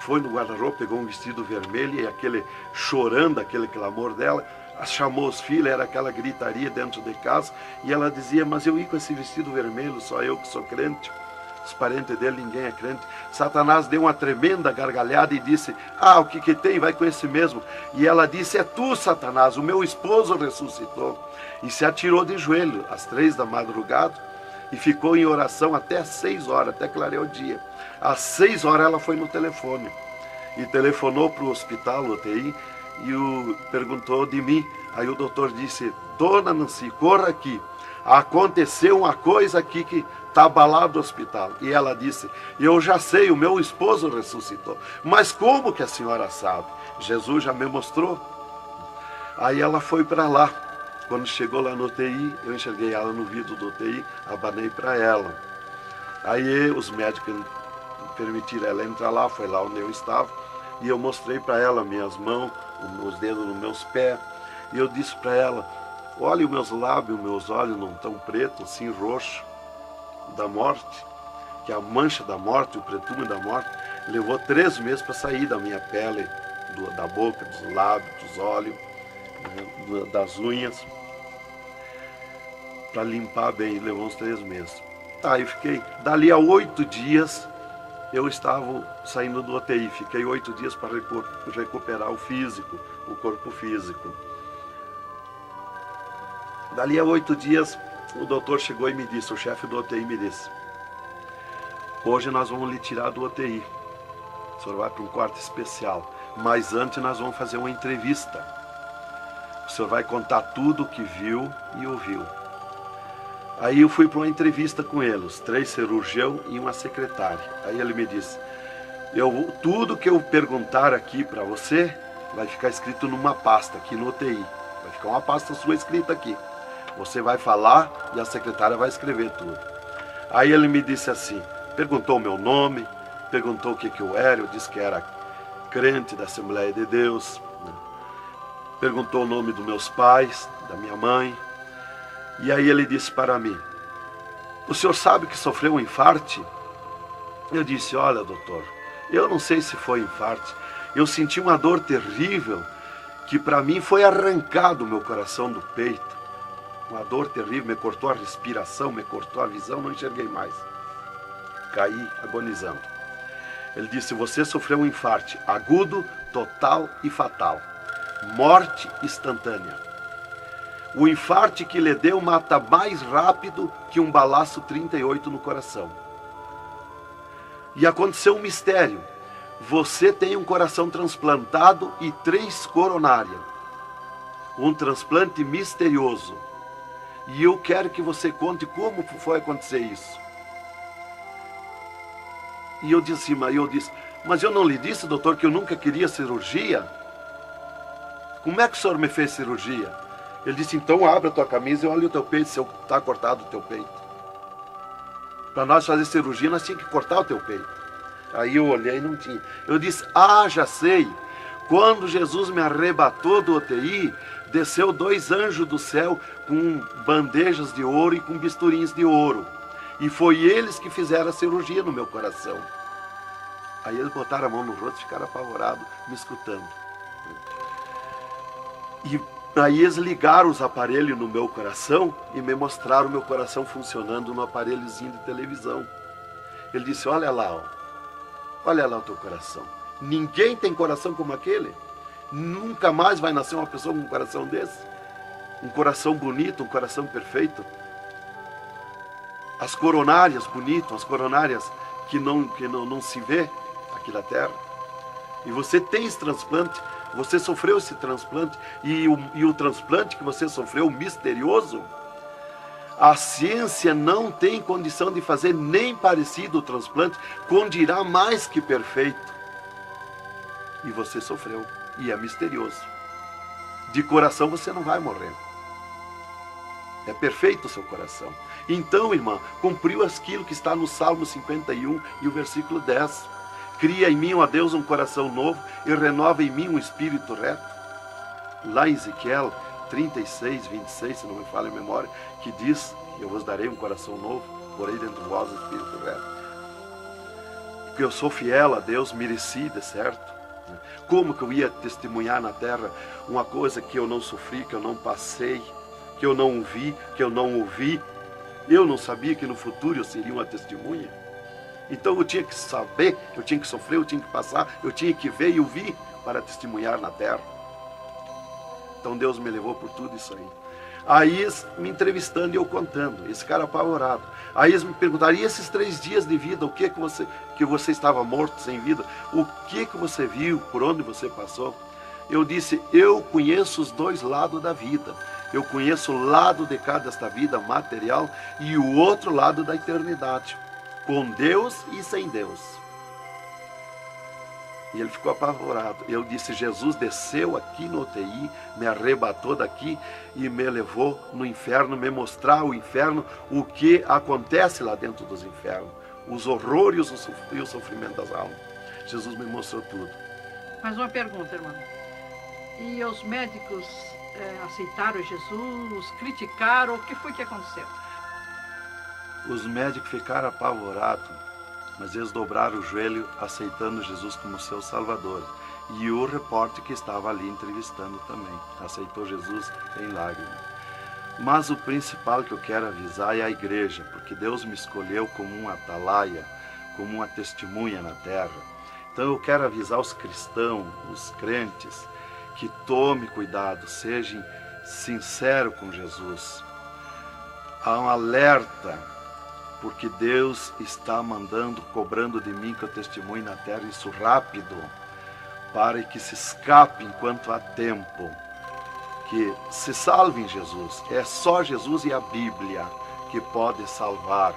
Speaker 2: foi no guarda-roupa, pegou um vestido vermelho e aquele chorando, aquele clamor dela, chamou os filhos, era aquela gritaria dentro de casa, e ela dizia, mas eu ia com esse vestido vermelho, só eu que sou crente, os parentes dele, ninguém é crente. Satanás deu uma tremenda gargalhada e disse, o que tem, vai com esse mesmo. E ela disse, é tu, Satanás, o meu esposo ressuscitou. E se atirou de joelho às 3 da madrugada e ficou em oração até às 6 horas, até clarear o dia. Às 6 horas ela foi no telefone e telefonou para o hospital, UTI, e perguntou de mim. Aí o doutor disse, dona Nancy, corra aqui, aconteceu uma coisa aqui que está abalado o hospital. E ela disse, eu já sei, o meu esposo ressuscitou. Mas como que a senhora sabe? Jesus já me mostrou. Aí ela foi para lá. Quando chegou lá no UTI, eu enxerguei ela no vidro do UTI, abanei para ela. Aí os médicos permitiram ela entrar lá, foi lá onde eu estava, e eu mostrei para ela minhas mãos, os dedos nos meus pés, e eu disse para ela, olha os meus lábios, meus olhos não estão pretos, assim roxo, da morte, que a mancha da morte, o pretume da morte, levou 3 meses para sair da minha pele, da boca, dos lábios, dos olhos, das unhas, para limpar bem, levou uns 3 meses. Tá, eu fiquei, dali a 8 dias, eu estava saindo do UTI, fiquei 8 dias para recuperar o físico, o corpo físico. Dali a 8 dias, o doutor chegou e me disse, o chefe do UTI me disse, hoje nós vamos lhe tirar do UTI, o senhor vai para um quarto especial, mas antes nós vamos fazer uma entrevista. O senhor vai contar tudo o que viu e ouviu. Aí eu fui para uma entrevista com eles, 3 cirurgiões e uma secretária. Aí ele me disse, tudo que eu perguntar aqui para você, vai ficar escrito numa pasta aqui no UTI. Vai ficar uma pasta sua escrita aqui. Você vai falar e a secretária vai escrever tudo. Aí ele me disse assim, perguntou o meu nome, perguntou o que eu era, eu disse que era crente da Assembleia de Deus, né? Perguntou o nome dos meus pais, da minha mãe, e aí ele disse para mim, o senhor sabe que sofreu um infarte? Eu disse, olha doutor, eu não sei se foi infarte, eu senti uma dor terrível, que para mim foi arrancado o meu coração do peito, uma dor terrível, me cortou a respiração, me cortou a visão, não enxerguei mais, caí agonizando. Ele disse, você sofreu um infarte agudo, total e fatal, morte instantânea. O infarte que lhe deu mata mais rápido que um balaço 38 no coração. E aconteceu um mistério. Você tem um coração transplantado e 3 coronárias. Um transplante misterioso. E eu quero que você conte como foi acontecer isso. E eu disse, Mas eu não lhe disse, doutor, que eu nunca queria cirurgia? Como é que o senhor me fez cirurgia? Ele disse, então abre a tua camisa e olha o teu peito, se está cortado o teu peito. Para nós fazer cirurgia, nós tínhamos que cortar o teu peito. Aí eu olhei e não tinha. Eu disse, já sei. Quando Jesus me arrebatou do UTI, desceu 2 anjos do céu com bandejas de ouro e com bisturins de ouro. E foi eles que fizeram a cirurgia no meu coração. Aí eles botaram a mão no rosto e ficaram apavorados, me escutando. E aí eles ligaram os aparelhos no meu coração e me mostraram o meu coração funcionando no aparelhozinho de televisão. Ele disse, olha lá o teu coração. Ninguém tem coração como aquele. Nunca mais vai nascer uma pessoa com um coração desse. Um coração bonito, um coração perfeito. As coronárias bonitas, as coronárias que não se vê aqui na terra. E você tem esse transplante, você sofreu esse transplante, e o transplante que você sofreu, misterioso, a ciência não tem condição de fazer nem parecido o transplante, com dirá mais que perfeito. E você sofreu, e é misterioso. De coração você não vai morrer. É perfeito o seu coração. Então, irmã, cumpriu aquilo que está no Salmo 51 e o versículo 10. Cria em mim, ó Deus, um coração novo e renova em mim um espírito reto. Lá em Ezequiel 36, 26, se não me falha a memória, que diz, eu vos darei um coração novo, porei dentro de vós um espírito reto. Porque eu sou fiel a Deus, mereci, de certo. Como que eu ia testemunhar na terra uma coisa que eu não sofri, que eu não passei, que eu não vi, que eu não ouvi? Eu não sabia que no futuro eu seria uma testemunha. Então eu tinha que saber, eu tinha que sofrer, eu tinha que passar, eu tinha que ver e ouvir para testemunhar na terra. Então Deus me levou por tudo isso aí. Aí eles me entrevistando e eu contando, esse cara apavorado. Aí eles me perguntaram, e esses 3 dias de vida, o que você estava morto, sem vida, o que você viu, por onde você passou? Eu disse, eu conheço os 2 lados da vida. Eu conheço o lado de cá desta vida material e o outro lado da eternidade, com Deus e sem Deus. E ele ficou apavorado. Eu disse, Jesus desceu aqui no UTI, me arrebatou daqui e me levou no inferno, me mostrar o inferno, o que acontece lá dentro dos infernos, os horrores e o sofrimento das almas. Jesus me mostrou tudo.
Speaker 3: Mais uma pergunta, irmão. E os médicos aceitaram Jesus, criticaram, o que foi que aconteceu?
Speaker 2: Os médicos ficaram apavorados, mas eles dobraram o joelho aceitando Jesus como seu Salvador. E o repórter que estava ali entrevistando também aceitou Jesus em lágrimas. Mas o principal que eu quero avisar é a igreja, porque Deus me escolheu como uma atalaia, como uma testemunha na terra. Então eu quero avisar os cristãos, os crentes, que tome cuidado, sejam sinceros com Jesus. Há um alerta, porque Deus está mandando, cobrando de mim que eu testemunhe na terra isso rápido, para que se escape enquanto há tempo, que se salve em Jesus. É só Jesus e a Bíblia que pode salvar.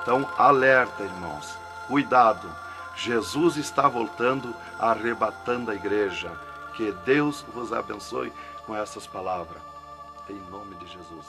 Speaker 2: Então, alerta, irmãos, cuidado, Jesus está voltando, arrebatando a igreja. Que Deus vos abençoe com essas palavras. Em nome de Jesus.